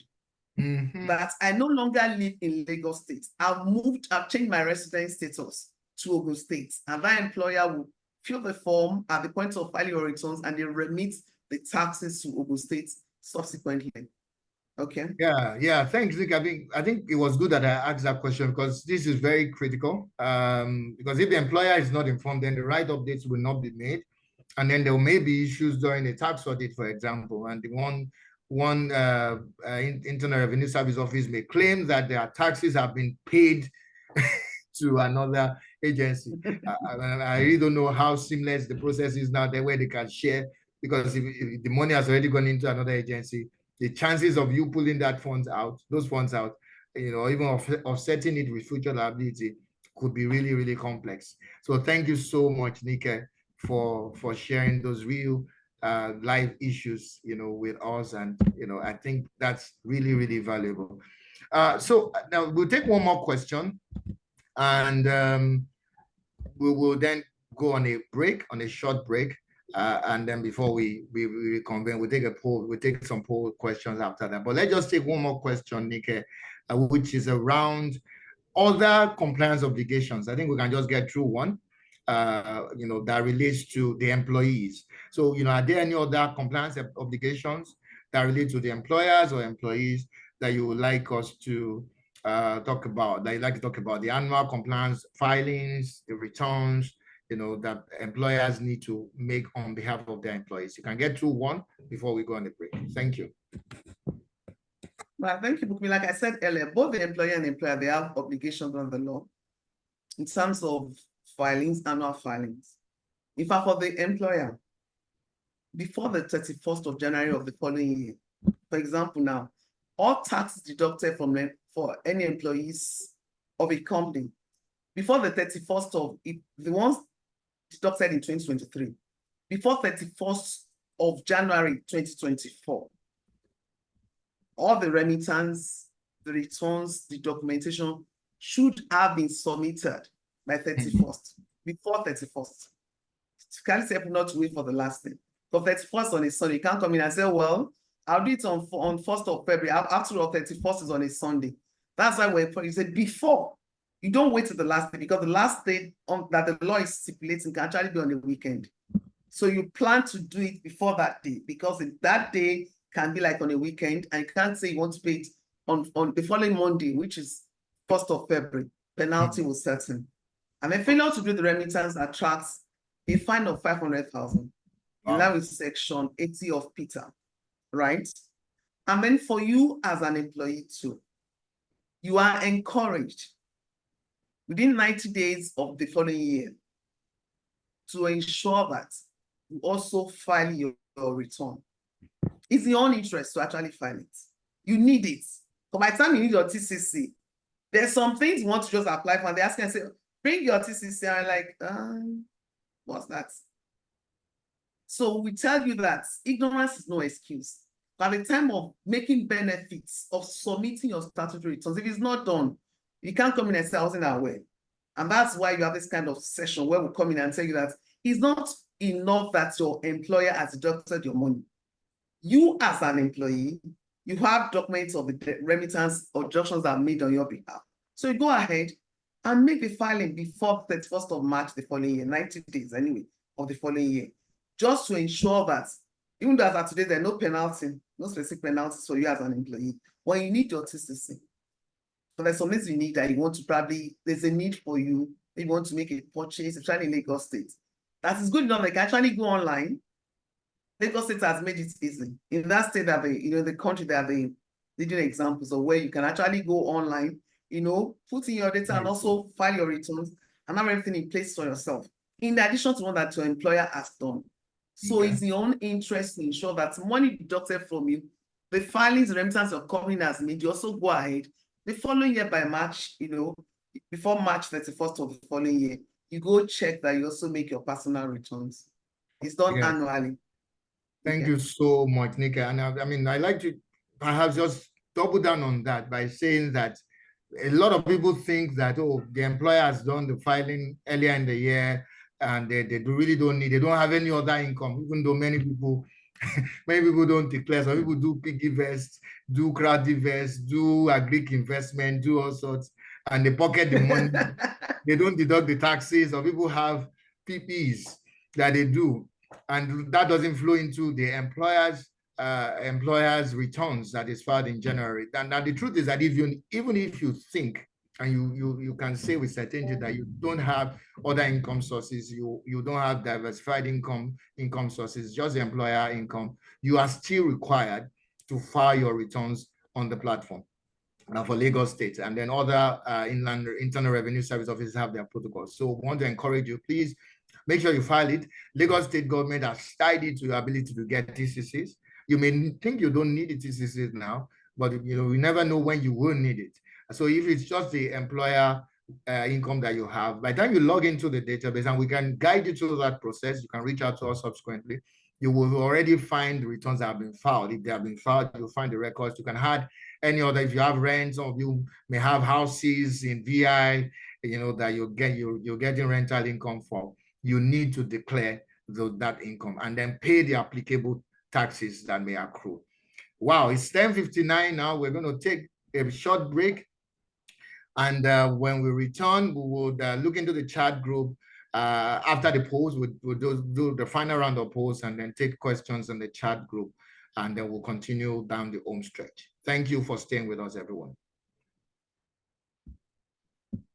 that I no longer live in Lagos State. I've changed my residence status to Ogun State. And that employer will fill the form at the point of filing your returns and they remit the taxes to Ogun State subsequently. Okay. Yeah. Thanks, Nick. I think it was good that I asked that question because this is very critical. Because if the employer is not informed, then the right updates will not be made. And then there may be issues during a tax audit, for example, and the one Internal Revenue Service office may claim that their taxes have been paid to another agency. I really don't know how seamless the process is now there where they can share, because if the money has already gone into another agency, the chances of you pulling those funds out, even offsetting it with future liability could be really, really complex. So thank you so much, Nike, for sharing those real live issues, with us. And, I think that's really, really valuable. So now we'll take one more question and we will then go on a short break. And then before we reconvene, we'll take a poll. We'll take some poll questions after that. But let's just take one more question, Nike, which is around other compliance obligations. I think we can just get through one, that relates to the employees. So, are there any other compliance obligations that relate to the employers or employees that you would like us to talk about? That you'd like to talk about the annual compliance filings, the returns, that employers need to make on behalf of their employees. You can get through one before we go on the break. Thank you. Well, thank you, Bukunmi. Like I said earlier, both the employer and employer, they have obligations under the law in terms of filings, annual filings. In fact, for the employer, before the 31st of January of the following year, for example, now, all taxes deducted for any employees of a company, before the 31st of, the ones deducted in 2023, before 31st of January 2024, all the remittance, the returns, the documentation should have been submitted by 31st, before 31st. You can't say not to wait for the last day. But 31st on a Sunday, you can't come in and say, well, I'll do it on 1st of February. After all, 31st is on a Sunday. That's why you said before. You don't wait till the last day, because the last day that the law is stipulating can actually be on the weekend. So you plan to do it before that day, because that day can be like on a weekend, and you can't say you want to pay it on the following Monday, which is 1st of February. Penalty was certain. And then failure to do the remittance attracts a fine of 500,000. In line with section 80 of Peter, right? And then for you as an employee too, you are encouraged within 90 days of the following year to ensure that you also file your return. It's in your own interest to actually file it. You need it. But by the time you need your TCC, there's some things you want to just apply for, and they ask you and say, bring your TCC, and I'm like, what's that? So we tell you that ignorance is no excuse. By the time of making benefits of submitting your statutory returns, if it's not done, you can't come in and say, I wasn't aware. And that's why you have this kind of session where we come in and tell you that it's not enough that your employer has deducted your money. You as an employee, you have documents of the remittance or deductions that are made on your behalf. So you go ahead and make the filing before 31st of March the following year, 90 days anyway, of the following year, just to ensure that even though as of today, there are no penalty, no specific penalties for you as an employee, when you need your TCC. So there's some things you need that you want to probably, there's a need for you, you want to make a purchase, especially in Lagos State. That is good enough, they can actually go online. Lagos State has made it easy. In that state that they, the country that they leading examples of where you can actually go online, put in your data and also file your returns and have everything in place for yourself. In addition to what that your employer has done. So it's your own interest to ensure that money deducted from you, the filings, the remittance your company has made, you also go ahead. The following year by March, before March 31st of the following year, you go check that you also make your personal returns. It's done annually. Thank you so much, Nika. And I like to perhaps just double down on that by saying that a lot of people think that, the employer has done the filing earlier in the year and they really don't need, they don't have any other income, even though many people don't declare. Some people do piggy vest, do crowdy vest, do agri investment, do all sorts, and they pocket the money. They don't deduct the taxes, or people have PPs that they do, and that doesn't flow into the employer's returns that is filed in January. And now the truth is that even if you think and you can say with certainty that you don't have other income sources, you don't have diversified income sources, just the employer income, you are still required to file your returns on the platform. Now for Lagos State, and then other internal revenue service offices have their protocols. So I want to encourage you, please make sure you file it. Lagos State government has tied it to your ability to get TCCs. You may think you don't need the TCCs now, but you never know when you will need it. So if it's just the employer income that you have, by the time you log into the database, and we can guide you through that process, you can reach out to us subsequently. You will already find the returns that have been filed. If they have been filed, you'll find the records. You can add any other, if you have rent, some of you may have houses in VI, that you're getting rental income for. You need to declare that income and then pay the applicable taxes that may accrue. Wow, it's 10:59 now. We're going to take a short break. And when we return, we will look into the chat group. After the polls, we'll do the final round of polls and then take questions in the chat group. And then we'll continue down the home stretch. Thank you for staying with us, everyone.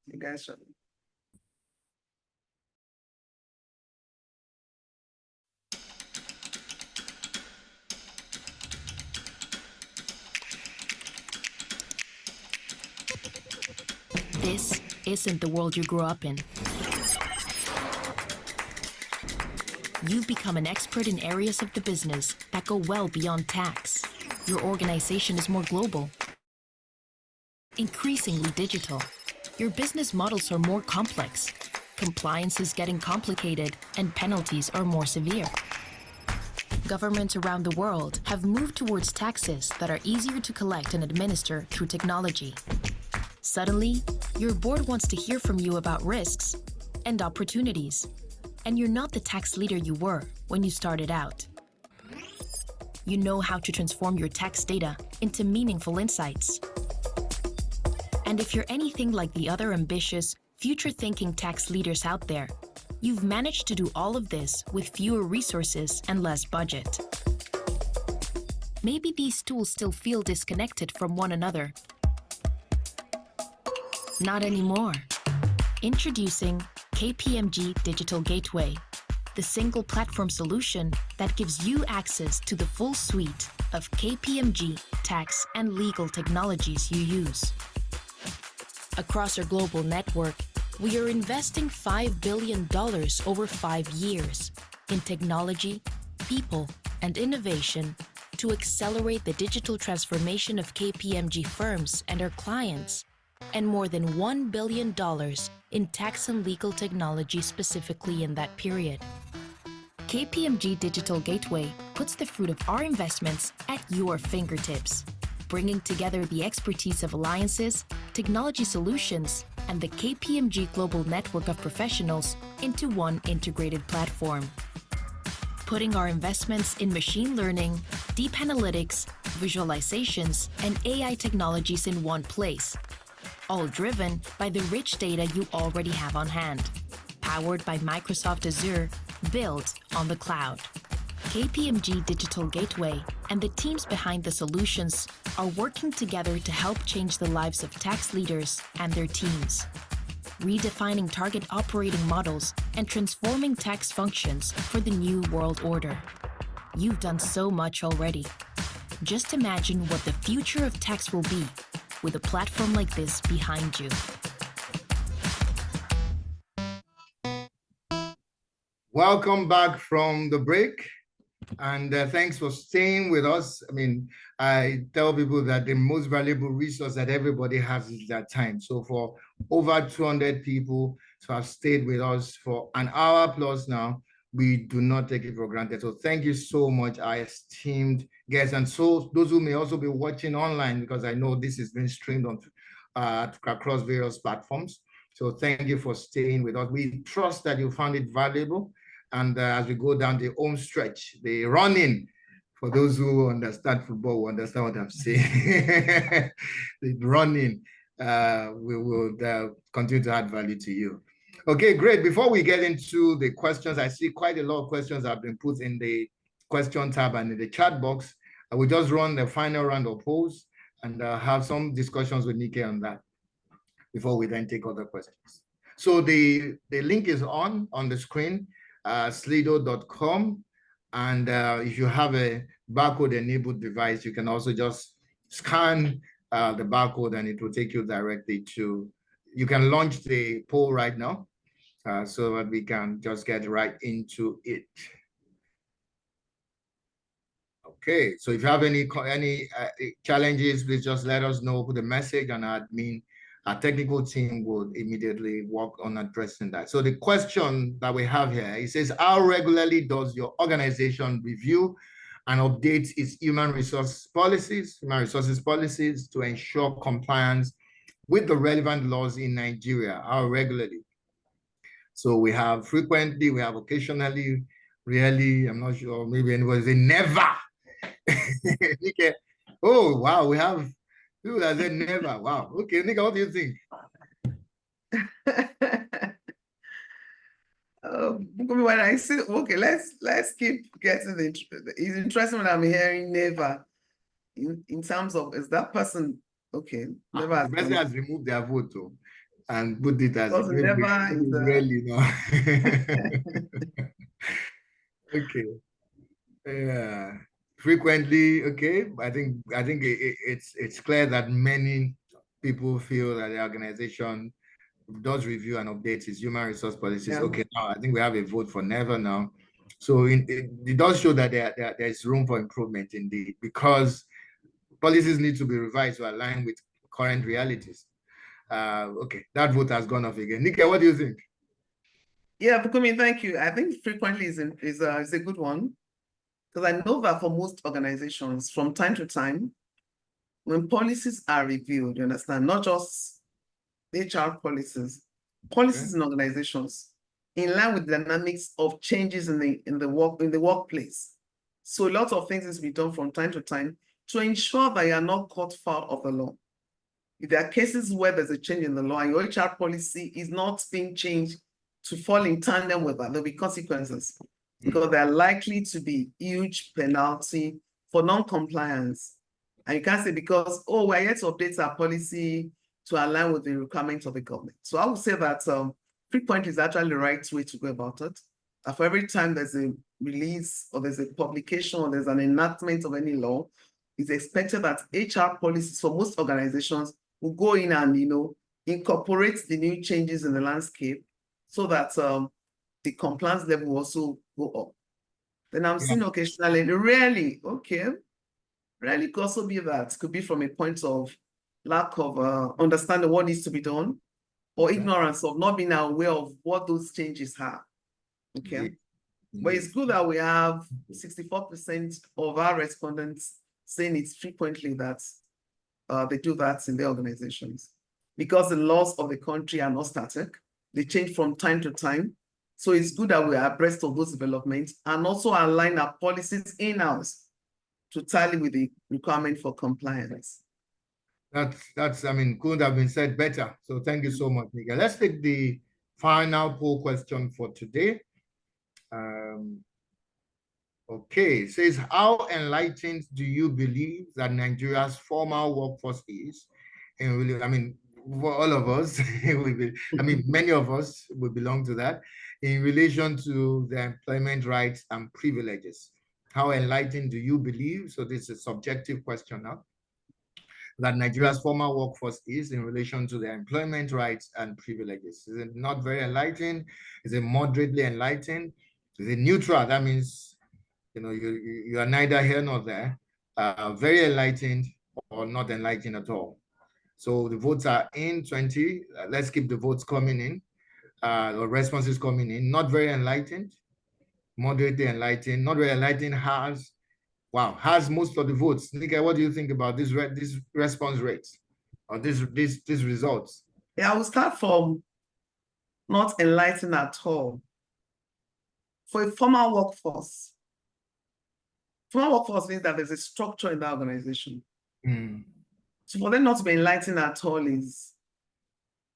You guys should. This isn't the world you grew up in. You've become an expert in areas of the business that go well beyond tax. Your organization is more global, increasingly digital. Your business models are more complex. Compliance is getting complicated, and penalties are more severe. Governments around the world have moved towards taxes that are easier to collect and administer through technology. Suddenly, your board wants to hear from you about risks and opportunities, and you're not the tax leader you were when you started out. You know how to transform your tax data into meaningful insights. And if you're anything like the other ambitious, future-thinking tax leaders out there, you've managed to do all of this with fewer resources and less budget. Maybe these tools still feel disconnected from one another. Not anymore. Introducing KPMG Digital Gateway, the single platform solution that gives you access to the full suite of KPMG tax and legal technologies you use. Across our global network, we are investing $5 billion over 5 years in technology, people, and innovation to accelerate the digital transformation of KPMG firms and our clients, and more than $1 billion in tax and legal technology specifically in that period. KPMG Digital Gateway puts the fruit of our investments at your fingertips, bringing together the expertise of alliances, technology solutions, and the KPMG global network of professionals into one integrated platform. Putting our investments in machine learning, deep analytics, visualizations, and AI technologies in one place, all driven by the rich data you already have on hand, powered by Microsoft Azure, built on the cloud. KPMG Digital Gateway and the teams behind the solutions are working together to help change the lives of tax leaders and their teams, redefining target operating models and transforming tax functions for the new world order. You've done so much already. Just imagine what the future of tax will be with a platform like this behind you. Welcome back from the break. And thanks for staying with us. I mean, I tell people that the most valuable resource that everybody has is their time. So for over 200 people to have stayed with us for an hour plus now, we do not take it for granted. So thank you so much, our esteemed guests. And so those who may also be watching online, because I know this is being streamed on across various platforms. So thank you for staying with us. We trust that you found it valuable. And as we go down the home stretch, the running, for those who understand football, will understand what I'm saying. The running, we will continue to add value to you. Okay, great. Before we get into the questions, I see quite a lot of questions have been put in the question tab and in the chat box. I will just run the final round of polls and have some discussions with Nike on that before we then take other questions. So the link is on the screen. Slido.com, and if you have a barcode enabled device, you can also just scan the barcode and it will take you directly to, you can launch the poll right now so that we can just get right into it. Okay, so if you have any challenges, please just let us know, put a message, and our technical team will immediately work on addressing that. So the question that we have here, it says, how regularly does your organization review and update its human resources policies to ensure compliance with the relevant laws in Nigeria? How regularly? So we have frequently, we have occasionally, really, I'm not sure, maybe anybody say never. Okay. Oh, wow, we have people that said never. Wow. Okay, Nika, what do you think? When I say, okay, let's keep getting it's interesting when I'm hearing never in terms of, is that person okay? Never. The person has removed their vote and put it as maybe really no. Okay. Yeah. Frequently, okay. I think it's clear that many people feel that the organization does review and update its human resource policies. Yeah. Okay, now I think we have a vote for never now. So it does show that there's room for improvement indeed, because policies need to be revised to align with current realities. Okay, that vote has gone off again. Nika, what do you think? Yeah, Bukunmi, thank you. I think frequently is a good one, because I know that for most organizations, from time to time, when policies are reviewed, you understand, not just HR policies okay. In organizations, in line with the dynamics of changes in the workplace. So a lot of things is to be done from time to time to ensure that you are not caught foul of the law. If there are cases where there's a change in the law and your HR policy is not being changed to fall in tandem with that, there'll be consequences, because there are likely to be huge penalty for non-compliance. And you can't say because, oh, we're yet to update our policy to align with the requirements of the government. So I would say that frequently is actually the right way to go about it. For every time there's a release or there's a publication or there's an enactment of any law, it's expected that HR policies for most organizations will go in and incorporate the new changes in the landscape so that the compliance level will also go up. Then I'm seeing occasionally, rarely could also be that, could be from a point of lack of understanding what needs to be done, or ignorance of not being aware of what those changes are. Okay. But it's good that we have 64% of our respondents saying it's frequently that they do that in their organizations. because the laws of the country are not static. They change from time to time. So it's good that we are abreast of those developments and also align our policies in-house to tally with the requirement for compliance. That's, I mean, couldn't have been said better. So thank you so much, Miguel. Let's take the final poll question for today. Okay, it says, how enlightened do you believe that Nigeria's formal workforce is? And really, I mean, for all of us, many of us will belong to that, in relation to the employment rights and privileges. How enlightened do you believe? So this is a subjective question now, that Nigeria's formal workforce is in relation to their employment rights and privileges. Is it not very enlightened? Is it moderately enlightened? Is it neutral? That means, you know, you are neither here nor there. Very enlightened or not enlightened at all. So the votes are in 20. Let's keep the votes coming in, or responses coming in. Not very enlightened, moderately enlightened. Not very enlightened has most of the votes. Nika, what do you think about this response rates or these results? Yeah, I will start from not enlightened at all. For a formal workforce means that there's a structure in the organization. So for them not to be enlightened at all is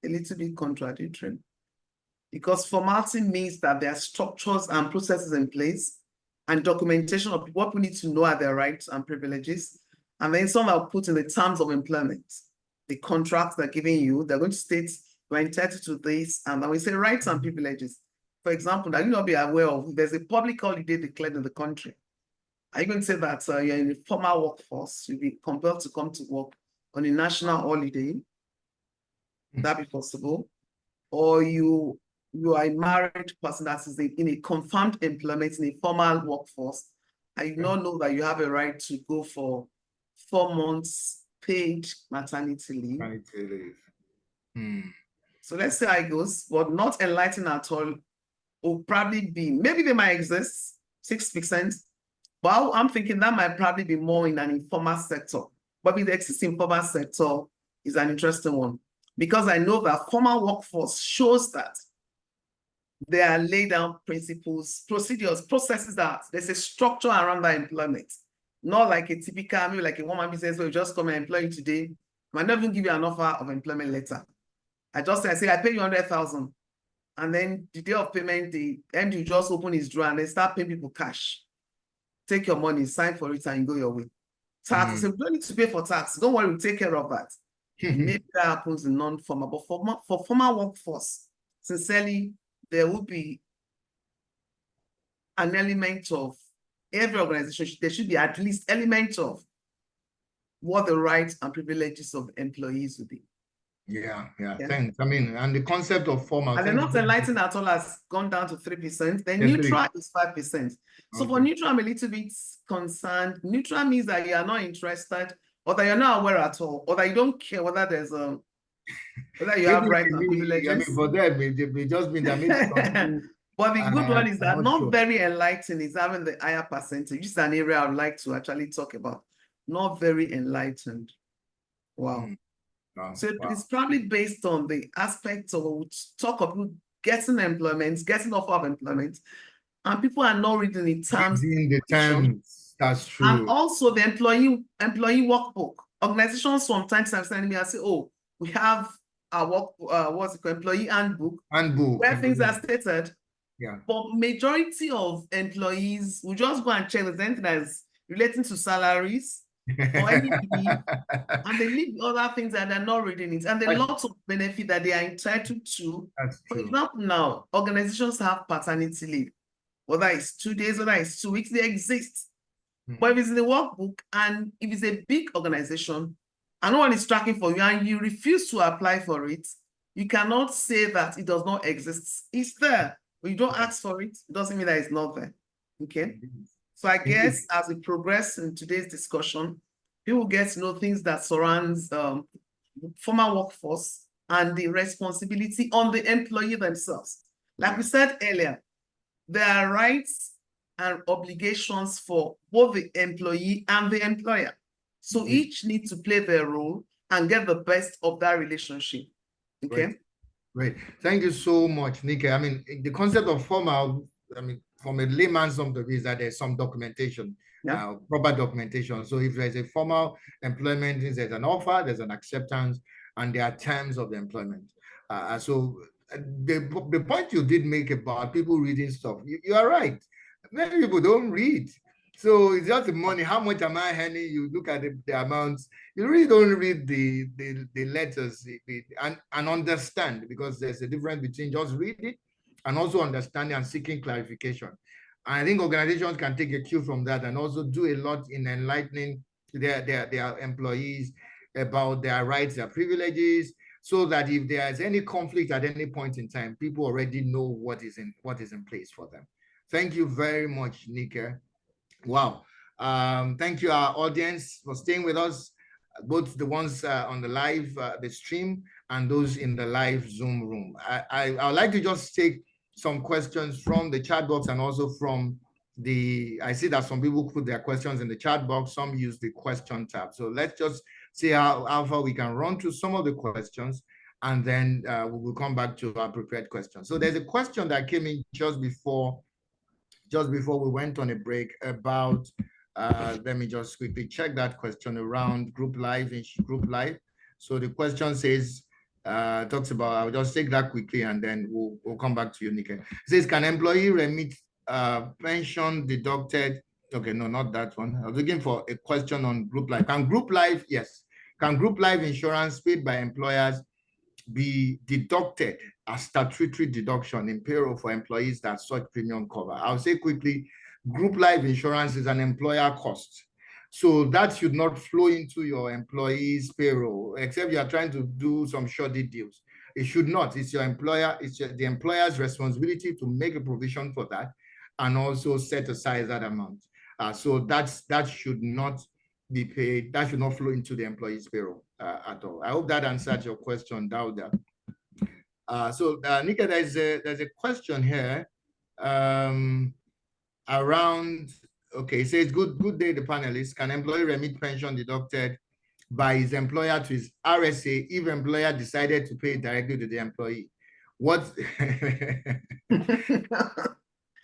a little bit contradictory, because formality means that there are structures and processes in place and documentation of what we need to know are their rights and privileges. And then some are put in the terms of employment. The contracts they're giving you, they're going to state you're entitled to this, and then we say rights and privileges. For example, that you not be aware of, there's a public holiday declared in the country. Are you going to say that you're in a formal workforce, you'll be compelled to come to work on a national holiday? Would that be possible? Or you are a married person that is in a confirmed employment in a formal workforce, and you don't know that you have a right to go for 4 months paid maternity leave. So let's see how it goes, but not enlightened at all will probably be, maybe they might exist, 6%, but I'm thinking that might probably be more in an informal sector. But with the existing informal sector is an interesting one, because I know that formal workforce shows that there are laid down principles, procedures, processes, that there's a structure around that employment. Not like a typical, maybe like a woman business where you just come and employ you today. I might not even give you an offer of employment letter. I say, I pay you 100,000. And then the day of payment, the MD just open his drawer and they start paying people cash. Take your money, sign for it, and you go your way. Tax, so we don't need to pay for tax. Don't worry, we'll take care of that. Maybe that happens in non-formal, but for formal workforce, sincerely, there will be an element of every organization. There should be at least element of what the rights and privileges of employees will be. Yeah. Thanks. I mean, and the concept of formal. And they're not enlightened at all, has gone down to 3%. Then neutral is 5%. So for neutral, I'm a little bit concerned. Neutral means that you are not interested, or that you're not aware at all, or that you don't care whether there's whether you have rights and privileges. I mean, for them, it just means that. But the good one is that not very enlightened is having the higher percentage. This is an area I would like to actually talk about. Not very enlightened. Wow. So it's probably based on the aspects of talk of getting employment, getting offer of employment, and people are not reading the terms. That's true. And also the employee workbook. Organizations from time to time send me and say, "Oh, we have our what's it called, employee handbook, where things are stated." Yeah. But majority of employees will just go and check the anything that is relating to salaries or any leave, and they leave other things that they're not reading it. And there are lots of benefit that they are entitled to. That's true. For example, now organizations have paternity leave, whether it's 2 days, whether it's 2 weeks, they exist. But if it's in the workbook, and if it's a big organization and no one is tracking for you and you refuse to apply for it, you cannot say that it does not exist. It's there. But you don't ask for it, it doesn't mean that it's not there. Okay. So I guess as we progress in today's discussion, people get to know things that surrounds formal workforce and the responsibility on the employee themselves. Like we said earlier, there are rights and obligations for both the employee and the employer. So each need to play their role and get the best of that relationship. Okay. Great. Thank you so much, Nika. I mean, the concept of formal, I mean, from a layman's point of view, is that there's some documentation, proper documentation. So if there's a formal employment, there's an offer, there's an acceptance, and there are terms of the employment. The point you did make about people reading stuff, you are right. Many people don't read. So it's just the money. How much am I earning? You look at the amounts. You really don't read the letters and understand, because there's a difference between just reading and also understanding and seeking clarification. And I think organizations can take a cue from that and also do a lot in enlightening their employees about their rights, their privileges, so that if there is any conflict at any point in time, people already know what is in place for them. Thank you very much, Nika. Wow. Thank you, our audience, for staying with us, both the ones on the live, the stream, and those in the live Zoom room. I'd like to just take some questions from the chat box and also from I see that some people put their questions in the chat box, some use the question tab. So let's just see how far we can run through some of the questions, and then we will come back to our prepared questions. So there's a question that came in just before we went on a break about, let me just quickly check that question around group life. So the question says, talks about, I'll just take that quickly and then we'll come back to you, Nika. It says, can employee remit pension deducted? Okay, no, not that one. I was looking for a question on group life. Can group life, yes. Can group life insurance paid by employers be deducted as statutory deduction in payroll for employees that such premium cover? I'll say quickly, group life insurance is an employer cost. So that should not flow into your employee's payroll, except you are trying to do some shoddy deals. It should not. It's your employer, the employer's responsibility to make a provision for that and also set aside that amount. So that should not be paid. That should not flow into the employee's payroll at all. I hope that answered your question, Dauda. So Nika, there's a question here around, okay, it says, good day, the panelists. Can employee remit pension deducted by his employer to his RSA if employer decided to pay directly to the employee? What the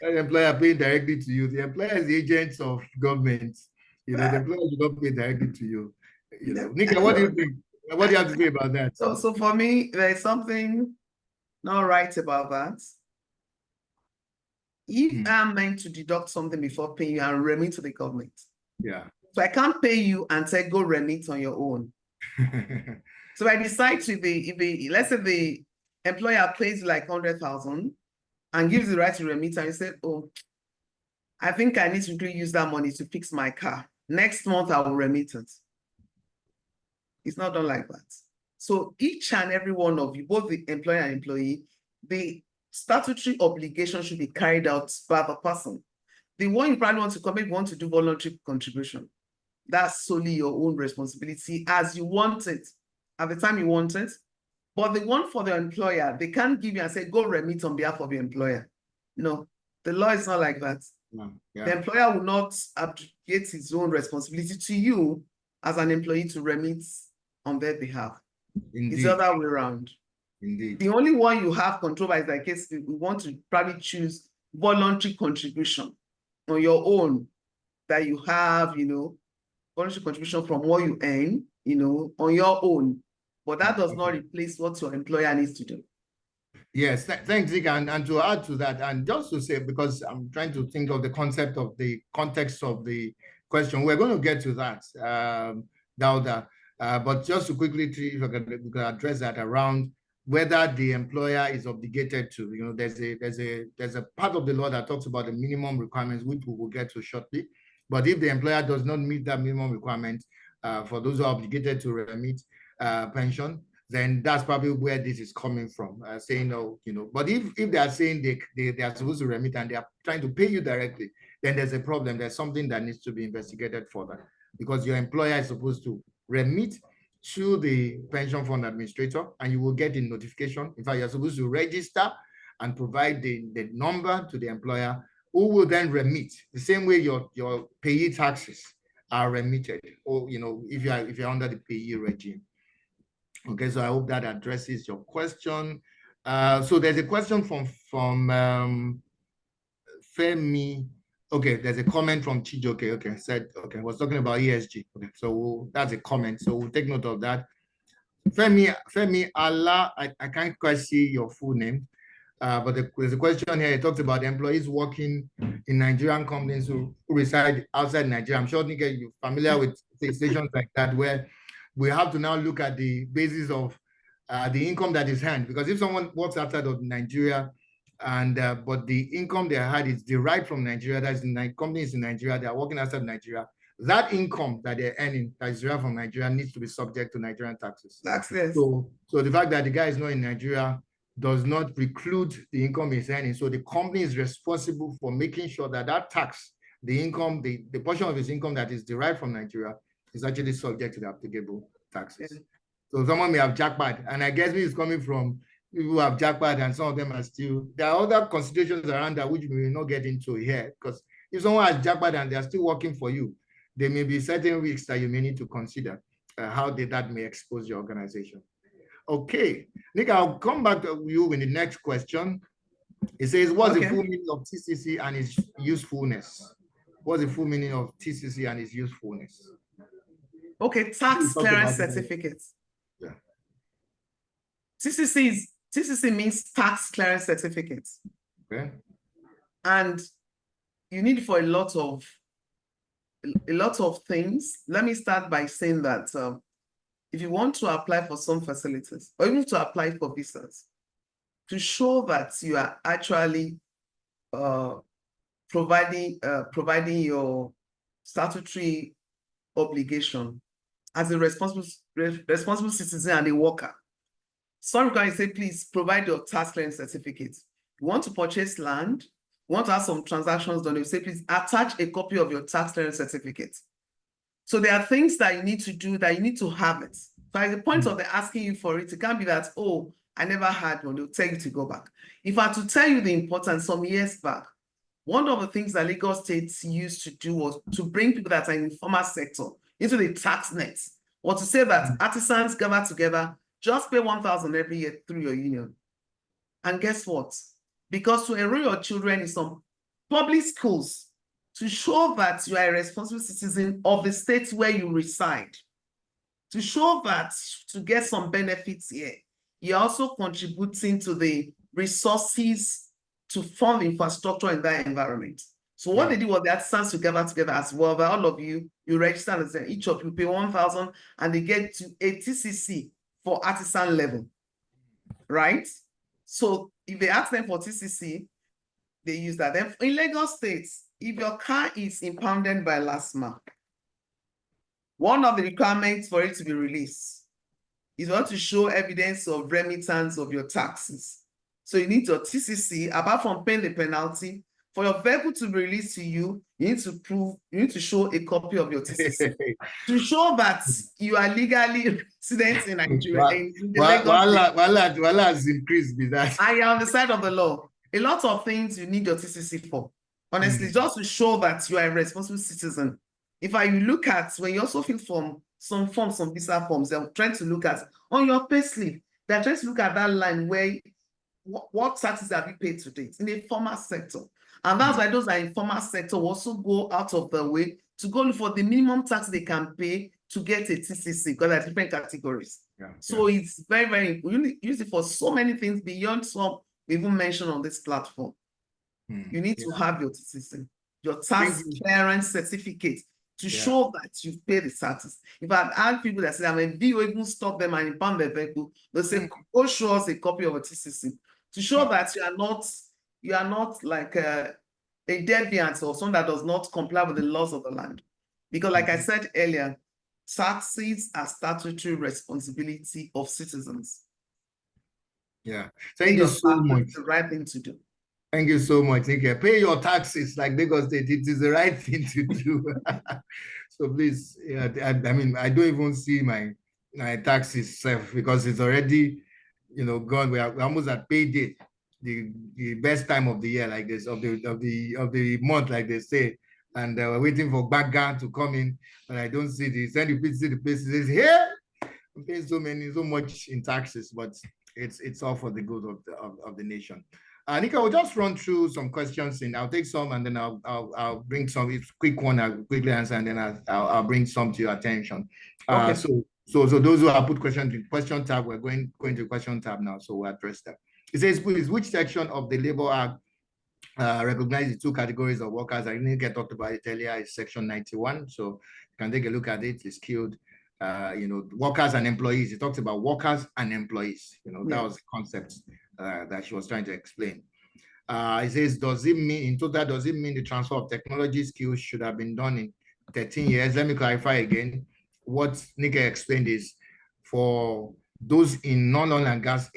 employer paying directly to you? The employer is the agents of government. The employer will not pay directly to you. Nika, what do you think? What do you have to say about that? So for me, there's something not right about that. If I'm meant to deduct something before paying you and remit to the government, so I can't pay you and say go remit on your own. So I decide to let's say the employer pays like 100,000 and gives the right to remit, and you say, oh, I think I need to really use that money to fix my car. Next month I will remit it. It's not done like that. So each and every one of you, both the employer and employee, the statutory obligation should be carried out by the person. The one you probably want to come, if you want to do voluntary contribution, that's solely your own responsibility as you want it, at the time you want it. But the one for the employer, they can't give you and say, go remit on behalf of your employer. No, the law is not like that. No, the employer will not abdicate his own responsibility to you as an employee to remit on their behalf. Indeed. It's the other way around. Indeed. The only one you have control by is like case we want to probably choose voluntary contribution on your own, that you have, voluntary contribution from what you earn, on your own. But that does not replace what your employer needs to do. Yes, thanks, Zika. And to add to that, and just to say, because I'm trying to think of the concept of the context of the question, we're going to get to that, Dauda. But just to quickly, if I can address that around whether the employer is obligated to, there's a part of the law that talks about the minimum requirements, which we will get to shortly. But if the employer does not meet that minimum requirement for those who are obligated to remit pension, then that's probably where this is coming from, saying, no, but if they are saying they are supposed to remit and they are trying to pay you directly, then there's a problem. There's something that needs to be investigated further, because your employer is supposed to remit to the pension fund administrator, and you will get a notification. In fact, you're supposed to register and provide the number to the employer, who will then remit the same way your payee taxes are remitted, or if you're under the payee regime. Okay, so I hope that addresses your question. So there's a question from Femi. Okay, there's a comment from Chijoke. Okay, said, okay, was talking about ESG. Okay, so that's a comment. So we'll take note of that. Femi Allah, I can't quite see your full name. But there's a question here. It talks about employees working in Nigerian companies who reside outside Nigeria. I'm sure, Nika, you're familiar with situations like that, where we have to now look at the basis of the income that is earned. Because if someone works outside of Nigeria, and but the income they had is derived from Nigeria, that's in companies in Nigeria, they are working outside Nigeria, that income that they're earning that is derived from Nigeria needs to be subject to Nigerian taxes. Taxes. So the fact that the guy is not in Nigeria does not preclude the income he's earning. So the company is responsible for making sure that that tax, the income, the portion of his income that is derived from Nigeria is actually subject to the applicable taxes. Yeah. So someone may have jackpot, and I guess it's coming from people who have jackpot, and some of them are still, there are other considerations around that which we will not get into here, because if someone has jackpot and they are still working for you, there may be certain risks that you may need to consider how that may expose your organization. Okay, Nick, I'll come back to you in the next question. It says, what's the full meaning of TCC and its usefulness? What's the full meaning of TCC and its usefulness? Okay, tax clearance certificates. Yeah. TCC means tax clearance certificates. Okay. And you need for a lot of things. Let me start by saying that if you want to apply for some facilities, or even to apply for visas, to show that you are actually providing your statutory obligation as a responsible citizen and a worker, some can say, please provide your tax clearance certificate. You want to purchase land, you want to have some transactions done, you say, please attach a copy of your tax clearance certificate. So there are things that you need to do, that you need to have it. So at the point of the asking you for it, it can't be that, oh, I never had one. They'll tell you to go back. If I had to tell you the importance some years back, one of the things that Lagos State used to do was to bring people that are in the informal sector into the tax net, or to say that artisans gather together, just pay 1,000 every year through your union. And guess what? Because to enroll your children in some public schools, to show that you are a responsible citizen of the state where you reside, to show that to get some benefits here, you're also contributing to the resources to fund infrastructure in that environment. So what they did was they had sons together as well, but all of you register as each of you pay 1,000 and they get to a TCC for artisan level, right? So if they ask them for TCC, they use that. Then in Lagos State, if your car is impounded by LASMA, one of the requirements for it to be released is to show evidence of remittance of your taxes. So you need your TCC, apart from paying the penalty, for your vehicle to be released to you, you need to show a copy of your TCC to show that you are legally resident in Nigeria. Wala has increased with that. I am on the side of the law. A lot of things you need your TCC for. Honestly, just to show that you are a responsible citizen. If you look at, when you also fill some visa forms, they're trying to look at, on your payslip, they're trying to look at that line where, what taxes have you paid to date in the formal sector? And that's why those that are in formal sector will also go out of the way to go look for the minimum tax they can pay to get a TCC, because there are different categories. So it's very, very important. You use it for so many things beyond some we even mentioned on this platform. You need to have your TCC, your tax clearance certificate, to show that you've paid the taxes. If I've had people that say, I mean, do you even stop them and impound their vehicle, they'll say, go show us a copy of a TCC, to show that you are not like a deviant or someone that does not comply with the laws of the land. Because like I said earlier, taxes are statutory responsibility of citizens. Yeah, thank you so much. It's the right thing to do. Thank you so much. Thank you. Pay your taxes like Lagos State. It is the right thing to do. So please, I mean, I don't even see my taxes self, because it's already, gone. We're almost at payday, the best time of the year, like this, of the month, like they say, and we're waiting for background to come in, and I don't see this. Then you see the place says here. paying so much in taxes, but it's all for the good of the nation. Nika, we'll just run through some questions, and I'll take some, and then I'll bring some. It's quick one. I'll quickly answer, and then I'll bring some to your attention. Okay. So those who have put questions in question tab, we're going to question tab now. So we'll address them. It says, please, which section of the Labor Act recognize the two categories of workers? I didn't get talked about it earlier. It's section 91. So you can take a look at it. It's skilled, workers and employees. It talks about workers and employees. That was the concept that she was trying to explain. It says, does it mean the transfer of technology skills should have been done in 13 years? Let me clarify again. What Nika explained is for those in non-oil and gas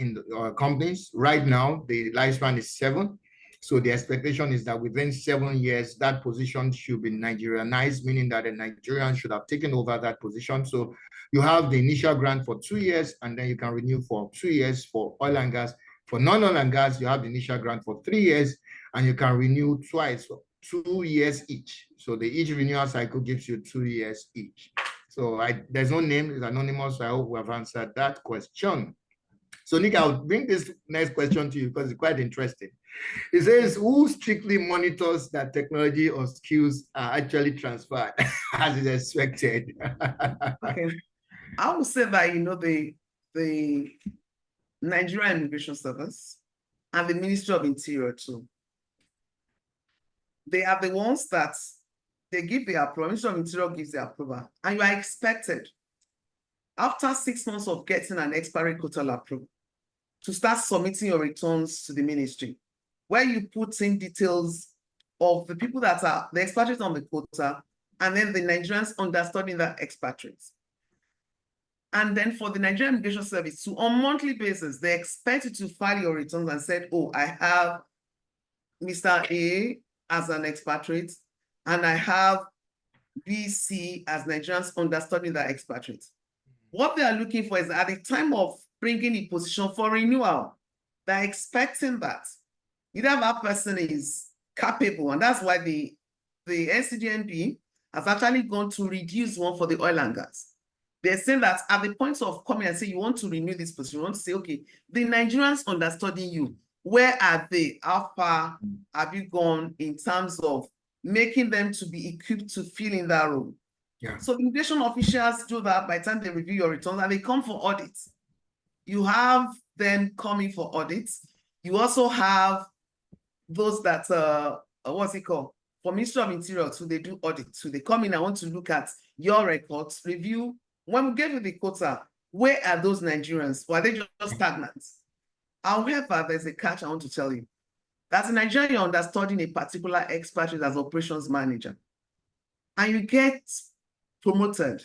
companies, right now, the lifespan is 7. So the expectation is that within 7 years, that position should be Nigerianized, meaning that a Nigerian should have taken over that position. So you have the initial grant for 2 years, and then you can renew for 2 years for oil and gas. For non-oil and gas, you have the initial grant for 3 years, and you can renew twice for 2 years each. So each renewal cycle gives you 2 years each. So there's no name, it's anonymous. So I hope we have answered that question. So Nick, I'll bring this next question to you because it's quite interesting. It says, who strictly monitors that technology or skills are actually transferred as is expected? Okay. I would say that, the Nigerian Immigration Service and the Ministry of Interior too, they are the ones that they give the approval. Ministry of Interior gives the approval, and you are expected, after 6 months of getting an expiry quota approval, to start submitting your returns to the ministry, where you put in details of the people that are the expatriates on the quota, and then the Nigerians understudying that expatriates. And then for the Nigerian Immigration Service, on monthly basis, they expect you to file your returns and said, oh, I have Mr. A as an expatriate, and I have BC as Nigerians understudying that expatriate. What they are looking for is at the time of bringing a position for renewal, they're expecting that either that person is capable, and that's why the NCDNB has actually gone to reduce one for the oil and gas. They're saying that at the point of coming and say you want to renew this position, you want to say, okay, the Nigerians understudying you, where are they? How far have you gone in terms of making them to be equipped to fill in that role? Yeah. So immigration officials do that by the time they review your returns and they come for audits. You have them coming for audits. You also have those that, what's it called? For Ministry of Interior, so they do audits. So they come in and want to look at your records, review. When we gave you the quota, where are those Nigerians? Were they just stagnant? However, there's a catch I want to tell you. That's a Nigerian you're understudying a particular expatriate as operations manager, and you get promoted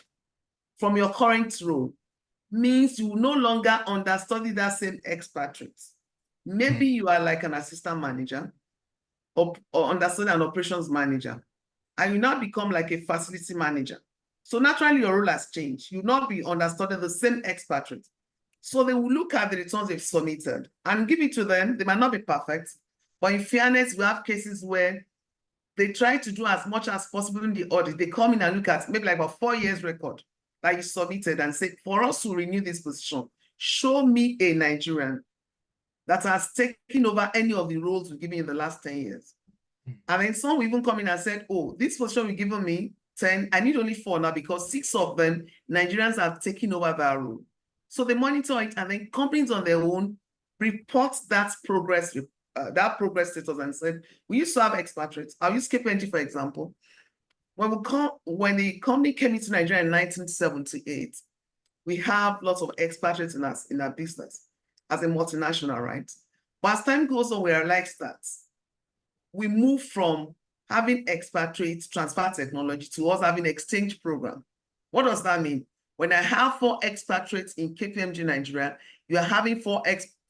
from your current role, means you no longer understudy that same expatriate. Maybe you are like an assistant manager or understudy an operations manager, and you now become like a facility manager. So naturally your role has changed. You not be understudying the same expatriate. So they will look at the returns they've submitted and give it to them. They might not be perfect, but in fairness, we have cases where they try to do as much as possible in the audit. They come in and look at maybe like a 4 years record that you submitted and say, for us to renew this position, show me a Nigerian that has taken over any of the roles we've given in the last 10 years. And then some will even come in and said, oh, this position you've given me 10, I need only 4 now because 6 of them, Nigerians have taken over that role. So they monitor it, and then companies on their own report that progress status and said, we used to have expatriates. I'll use KPMG, for example. When the company came into Nigeria in 1978, we have lots of expatriates in our business as a multinational, right? But as time goes on, we realize that we move from having expatriates transfer technology to us having exchange program. What does that mean? When I have 4 expatriates in KPMG Nigeria, you are having 4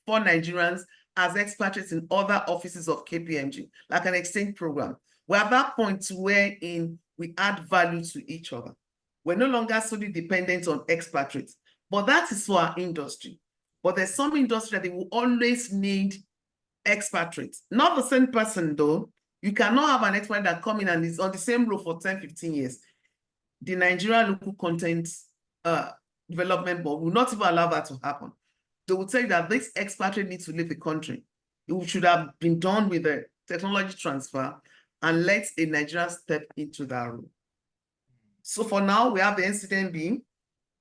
Nigerians as expatriates in other offices of KPMG, like an exchange program. We're at that point wherein we add value to each other. We're no longer solely dependent on expatriates, but that is for our industry. But there's some industry that they will always need expatriates. Not the same person though. You cannot have an expatriate that come in and is on the same role for 10, 15 years. The Nigerian local content Development Board will not even allow that to happen. They will tell you that this expatriate needs to leave the country. It should have been done with a technology transfer and let a Nigerian step into that role. So for now, we have the incident being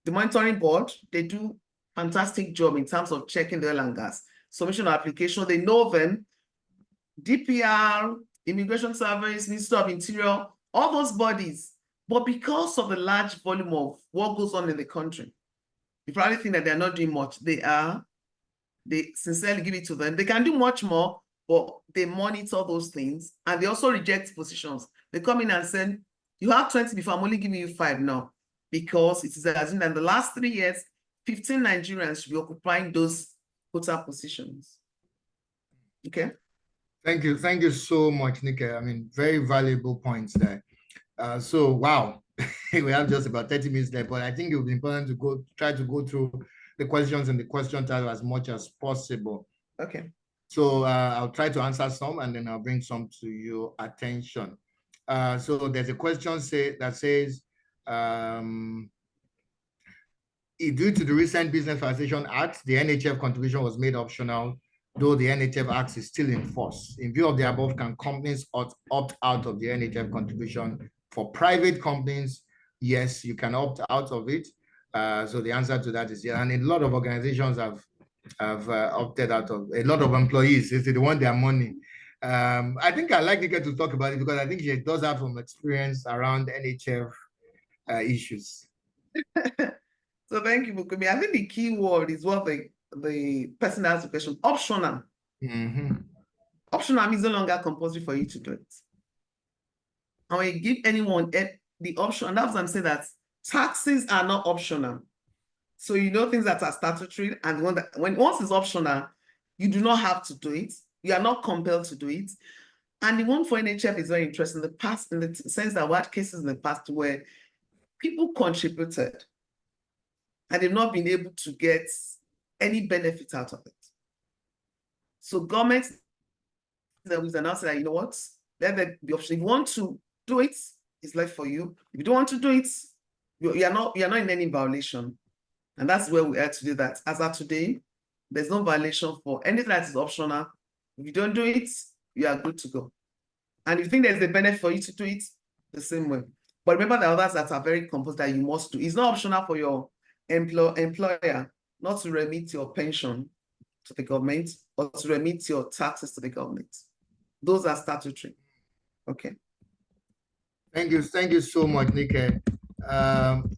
the monitoring board. They do fantastic job in terms of checking the oil and gas submission of application. They know them. DPR, Immigration Service, Ministry of Interior, all those bodies. But because of the large volume of what goes on in the country, you probably think that they're not doing much. They are. They sincerely give it to them. They can do much more, but they monitor those things. And they also reject positions. They come in and say, you have 20 before, I'm only giving you 5 now. Because it is assumed that in the last 3 years, 15 Nigerians should be occupying those quota positions. Okay. Thank you. Thank you so much, Nika. I mean, very valuable points there. So, wow, we have just about 30 minutes left, but I think it would be important to try to go through the questions and the question title as much as possible. Okay. So I'll try to answer some and then I'll bring some to your attention. So there's a question that says, due to the recent Business Facilitation Act, the NHF contribution was made optional, though the NHF Act is still in force. In view of the above, can companies opt out of the NHF contribution? For private companies, yes, you can opt out of it. So the answer to that is yes. And a lot of organizations have opted out of, a lot of employees, if they want their money. I think I'd like Nika to talk about it because I think she does have some experience around NHF issues. So thank you, Bukunmi. I think the key word is what the person asked the question, optional. Optional means no longer compulsory for you to do it. And when you give anyone the option, and that's what I'm saying, that taxes are not optional. So you know things that are statutory, and once it's optional, you do not have to do it. You are not compelled to do it. And the one for NHF is very interesting. In the past, in the sense that we had cases in the past where people contributed and they've not been able to get any benefit out of it. So government was announced that, you know what, let there be option. If you want to do it, it's left for you. If you don't want to do it, you're not in any violation. And that's where we are to do that. As of today, there's no violation for anything that is optional. If you don't do it, you are good to go. And if you think there's a benefit for you to do it, the same way. But remember the others that are very compulsory that you must do. It's not optional for your employer not to remit your pension to the government or to remit your taxes to the government. Those are statutory. Okay. Thank you so much, Nika.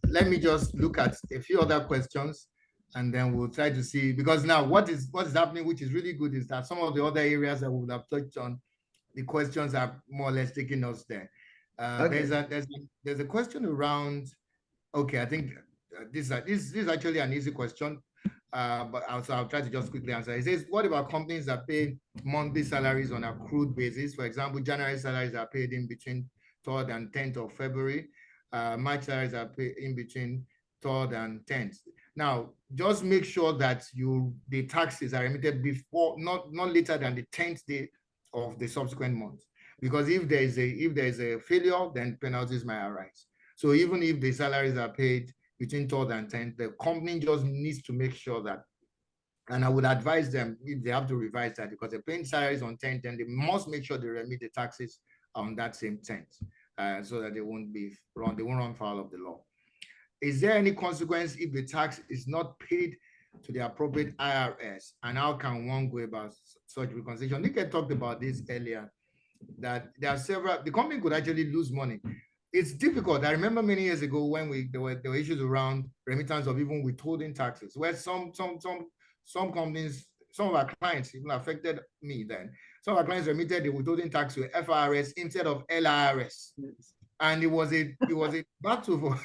Let me just look at a few other questions and then we'll try to see, because now what is happening, which is really good, is that some of the other areas that we would have touched on, the questions are more or less taking us there. Okay. There's a question around, okay, I think this is actually an easy question, but I'll try to just quickly answer. It says, what about companies that pay monthly salaries on accrued basis? For example, January salaries are paid in between 3rd and 10th of February. March salaries are paid in between 3rd and 10th. Now, just make sure that the taxes are remitted before, not later than the 10th day of the subsequent month. Because if there is a failure, then penalties might arise. So even if the salaries are paid between 3rd and 10th, the company just needs to make sure that, and I would advise them if they have to revise that, because they're paying salaries on 10th, then they must make sure they remit the taxes on that same 10th, so that they won't run foul of the law. Is there any consequence if the tax is not paid to the appropriate IRS? And how can one go about such reconciliation? Nika talked about this earlier, that there are the company could actually lose money. It's difficult. I remember many years ago when there were issues around remittance of even withholding taxes, where some companies, some of our clients, even affected me then, some of our clients remitted the withholding tax to FRS instead of LRS. And it was a battle for,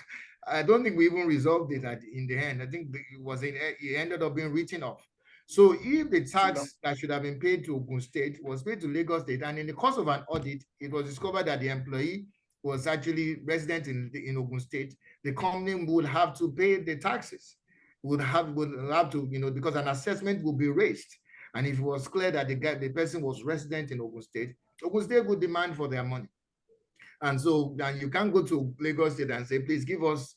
I don't think we even resolved it in the end. I think it ended up being written off. So if the tax that should have been paid to Ogun State was paid to Lagos State, and in the course of an audit, it was discovered that the employee was actually resident in Ogun State, the company would have to pay the taxes, would have to, because an assessment would be raised. And if it was clear that the person was resident in Ogun State would demand for their money. And so then you can't go to Lagos State and say, please give us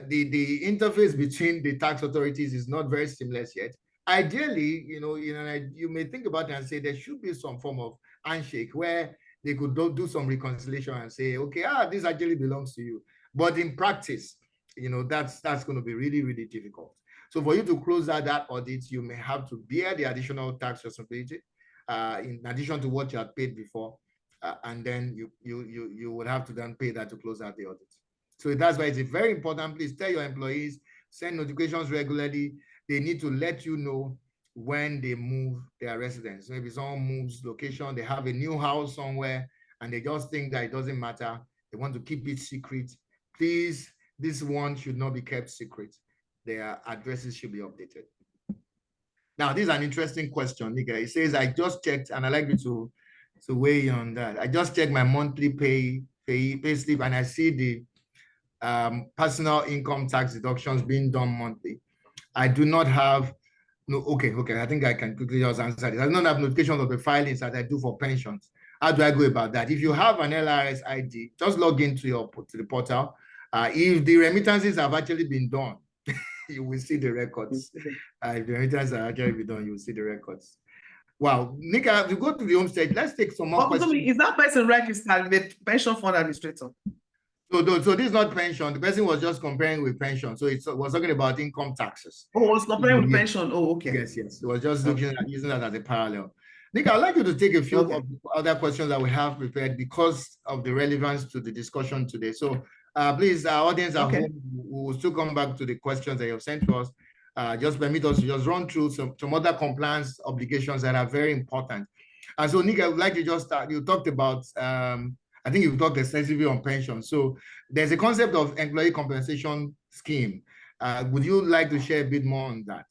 the interface between the tax authorities is not very seamless yet. Ideally, you may think about it and say there should be some form of handshake where they could do some reconciliation and say, okay, this actually belongs to you. But in practice, that's going to be really, really difficult. So for you to close out that audit, you may have to bear the additional tax responsibility in addition to what you had paid before, and then you would have to then pay that to close out the audit. So that's why it's very important. Please tell your employees, send notifications regularly. They need to let you know when they move their residence. Maybe someone moves location, they have a new house somewhere, and they just think that it doesn't matter. They want to keep it secret. Please, this one should not be kept secret. Their addresses should be updated. Now, this is an interesting question, Nika. It says, I just checked, and I'd like you to weigh in on that. I just checked my monthly pay slip, and I see the personal income tax deductions being done monthly. I do not have, okay, I think I can quickly just answer this. I do not have notifications of the filings that I do for pensions. How do I go about that? If you have an LRS ID, just log into the portal. If the remittances have actually been done, you will see the records. If the remittances have actually been done, you will see the records. Wow, Nika, if you go to the home stage, let's take some more questions. Is that person registered with the pension fund administrator? So this is not pension. The person was just comparing with pension. So it was talking about income taxes. Oh, it was comparing with pension. Oh, okay. Yes. It was just looking at using that as a parallel. Nick, I'd like you to take a few of the other questions that we have prepared because of the relevance to the discussion today. So please, our audience at home, we will still come back to the questions that you have sent to us. Just permit us to just run through some other compliance obligations that are very important. And so, Nick, I would like to just start. You talked about I think you've talked extensively on pension. So there's a concept of employee compensation scheme. Would you like to share a bit more on that?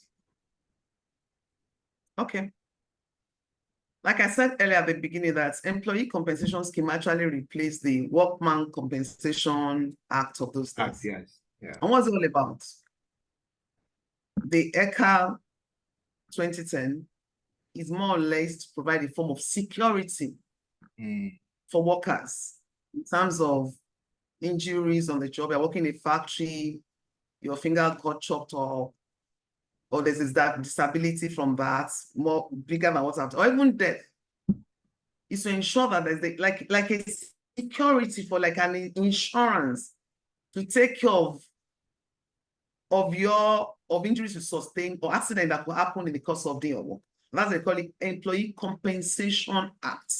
Okay. Like I said earlier at the beginning, that employee compensation scheme actually replaced the Workman Compensation Act of those days. Yes. Yeah. And what's it all about? The ECA 2010 is more or less to provide a form of security for workers in terms of injuries on the job. You're working in a factory, your finger got chopped off, or there's that disability from that, more bigger than what's happened, or even death. Is to ensure that there's like a security for like an insurance to take care of injuries you sustain or accident that will happen in the course of their work. That's they call it Employee Compensation Act,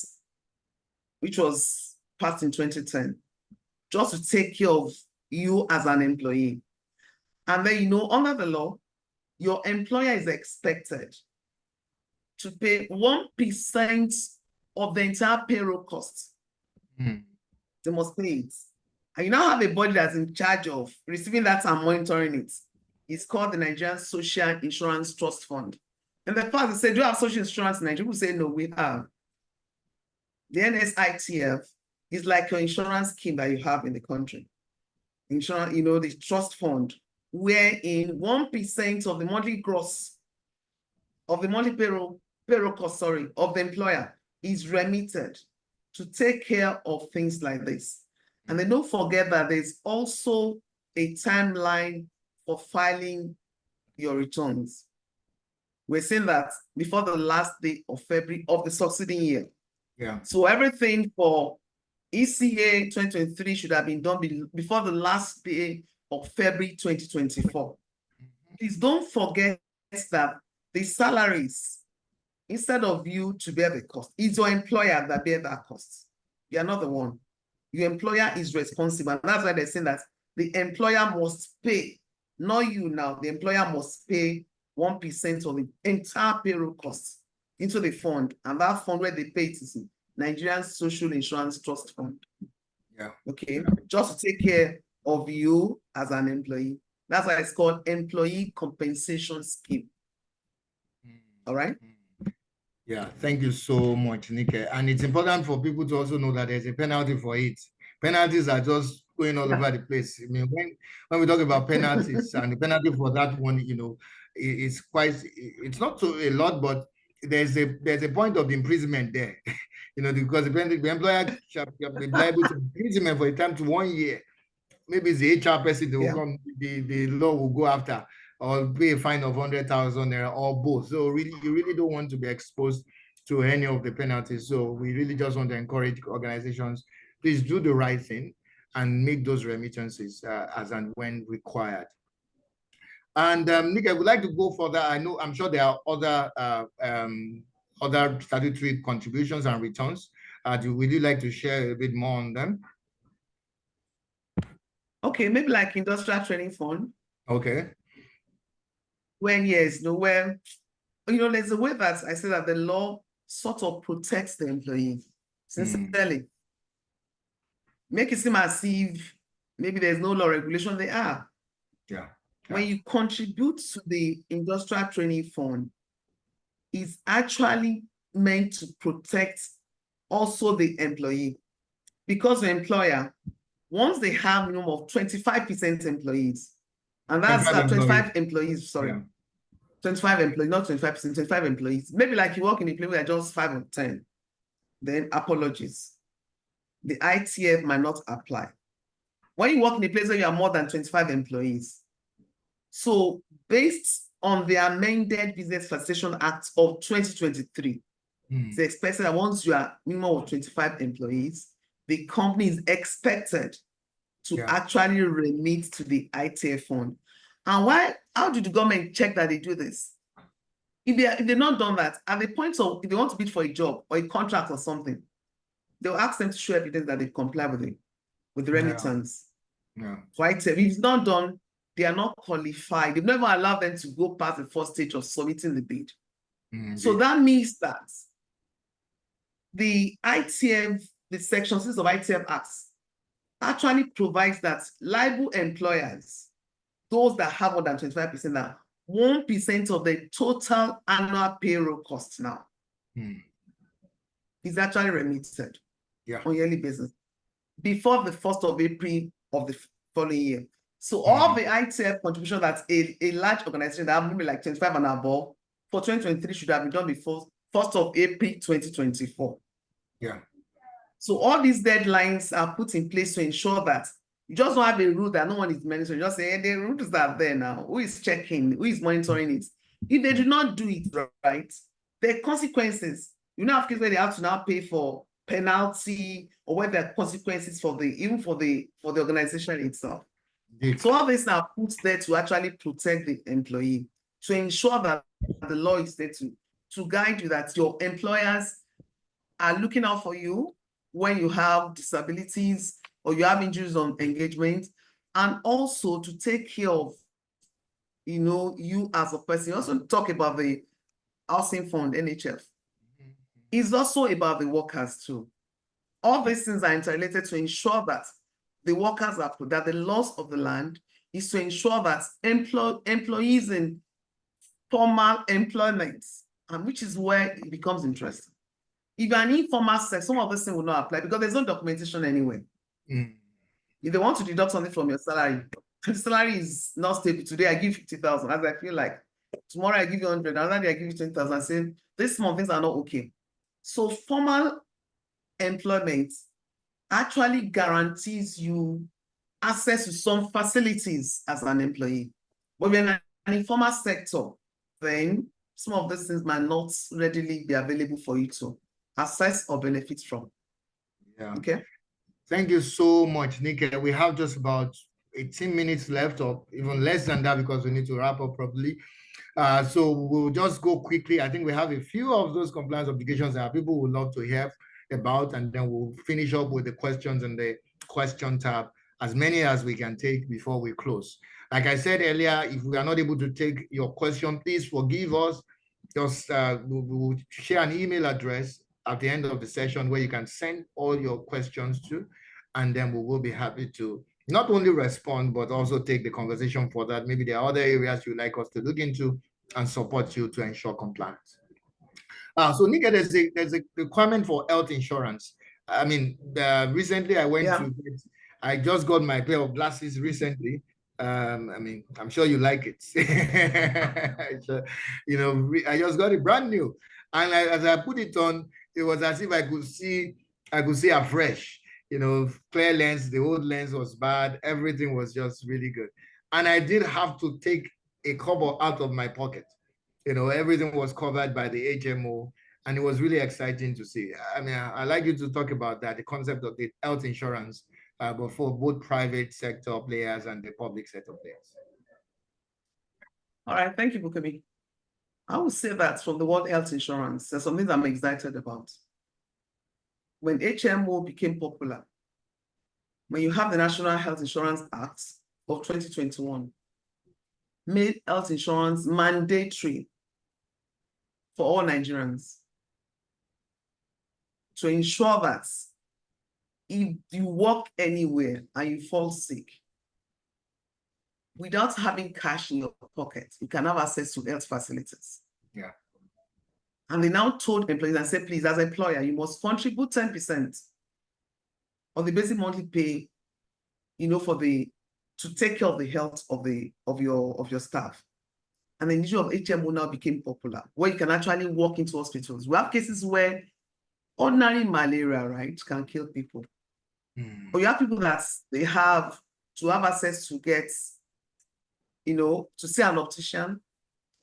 which was passed in 2010, just to take care of you as an employee. And then, under the law, your employer is expected to pay 1% of the entire payroll costs. They must pay it. And you now have a body that's in charge of receiving that and monitoring it. It's called the Nigerian Social Insurance Trust Fund. In the past, they said, do you have social insurance in Nigeria? People say, no, we have. The NSITF is like your insurance scheme that you have in the country. Insurance, the trust fund, wherein 1% of the monthly gross, of the monthly payroll cost, of the employer is remitted to take care of things like this. And then don't forget that there's also a timeline for filing your returns. We're saying that before the last day of February of the succeeding year. Yeah. So everything for ECA 2023 should have been done before the last day of February 2024. Please don't forget that the salaries, instead of you to bear the cost, it's your employer that bear that cost. You're not the one. Your employer is responsible. And that's why they're saying that the employer must pay, not you now. The employer must pay 1% of the entire payroll costs into the fund. And that fund where they pay it is Nigerian Social Insurance Trust Fund. Yeah. Okay. Just to take care of you as an employee. That's why it's called Employee Compensation Scheme. All right. Yeah, thank you so much, Nike. And it's important for people to also know that there's a penalty for it. Penalties are just going all over the place. I mean, when we talk about penalties and the penalty for that one, it's not so a lot, but there's a point of the imprisonment there, because the employer shall be liable to imprisonment for a time to 1 year maybe it's the HR person, they will come, the law will go after, or pay a fine of 100,000 naira, or both. So really, you really don't want to be exposed to any of the penalties. So we really just want to encourage organizations, please do the right thing and make those remittances as and when required. And Nick, I would like to go further. I'm sure there are other statutory contributions and returns. Would you like to share a bit more on them? Okay, maybe like industrial training fund. Okay. When there's a way that I say that the law sort of protects the employee, sincerely. Make it seem as if maybe there's no law regulation, they are. Yeah. When you contribute to the industrial training fund, it's actually meant to protect also the employee, because the employer, once they have a minimum of 25% employees, and that's 25 employees, sorry. Yeah. 25 employees, not 25%, 25 employees. Maybe like you work in a place where just 5 or 10, then apologies. The ITF might not apply. When you work in a place where you are more than 25 employees, so based on the amended Business Facilitation Act of 2023, it's expected that once you are minimum of 25 employees, the company is expected to actually remit to the ITF fund. And how do the government check that they do this? If they're not done that, at the point of, if they want to bid for a job or a contract or something, they'll ask them to show evidence that they comply with the remittance. For ITF, if it's not done, they are not qualified. They've never allowed them to go past the first stage of submitting the bid. So that means that the ITF, the Section 6 of ITF Acts, actually provides that liable employers, those that have more than 25%, now 1% of the total annual payroll cost now is actually remitted on yearly basis before the 1st of April of the following year. So all the ITF contribution that a large organization that have maybe like 25 and above for 2023 should have been done before 1st of April 2024. So all these deadlines are put in place to ensure that you just don't have a rule that no one is monitoring. You just say, hey, the rules are there now. Who is checking? Who is monitoring it? If they do not do it right, there are consequences. You know, have cases where they have to now pay for penalty, or where there are consequences for the organization itself. So all this are put there to actually protect the employee, to ensure that the law is there to guide you, that your employers are looking out for you when you have disabilities or you have injuries on engagement, and also to take care of, you as a person. You also talk about the housing fund, NHF. It's also about the workers too. All these things are interrelated to ensure that the workers that the loss of the land is to ensure that employees in formal employment, and which is where it becomes interesting. If you're an informal sector, some of this thing will not apply because there's no documentation anyway. If they want to deduct something from your salary, the salary is not stable. Today I give 50,000, as I feel like. Tomorrow I give you 100, another day I give you 20,000. I say, this month things are not okay. So formal employment actually guarantees you access to some facilities as an employee. But when an informal sector, then some of these things might not readily be available for you to access or benefit from. Okay. Thank you so much, Nick. We have just about 18 minutes left, or even less than that, because we need to wrap up properly. So we'll just go quickly. I think we have a few of those compliance obligations that people would love to hear about, and then we'll finish up with the questions in the question tab, as many as we can take before we close. Like I said earlier, if we are not able to take your question, please forgive us. Just we'll share an email address at the end of the session where you can send all your questions to, and then we will be happy to not only respond, but also take the conversation for that. Maybe there are other areas you'd like us to look into and support you to ensure compliance. So Nika, there's a requirement for health insurance. I mean, recently I just got my pair of glasses recently. I mean, I'm sure you like it. So, I just got it brand new. And as I put it on, it was as if I could see afresh. clear lens. The old lens was bad. Everything was just really good. And I did have to take a kobo out of my pocket. Everything was covered by the HMO, and it was really exciting to see. I mean, I'd like you to talk about that, the concept of the health insurance, but for both private sector players and the public sector players. All right, thank you, Bukunmi. I would say that from the word health insurance, there's something that I'm excited about. When HMO became popular, when you have the National Health Insurance Act of 2021, made health insurance mandatory for all Nigerians to ensure that if you work anywhere and you fall sick, without having cash in your pocket, you can have access to health facilities. Yeah. And they now told employees and said, please, as an employer, you must contribute 10% of the basic monthly pay, to take care of the health of your staff. And the issue of HMO now became popular, where you can actually walk into hospitals. We have cases where ordinary malaria, right, can kill people. But you have people that they have to have access to get, to see an optician,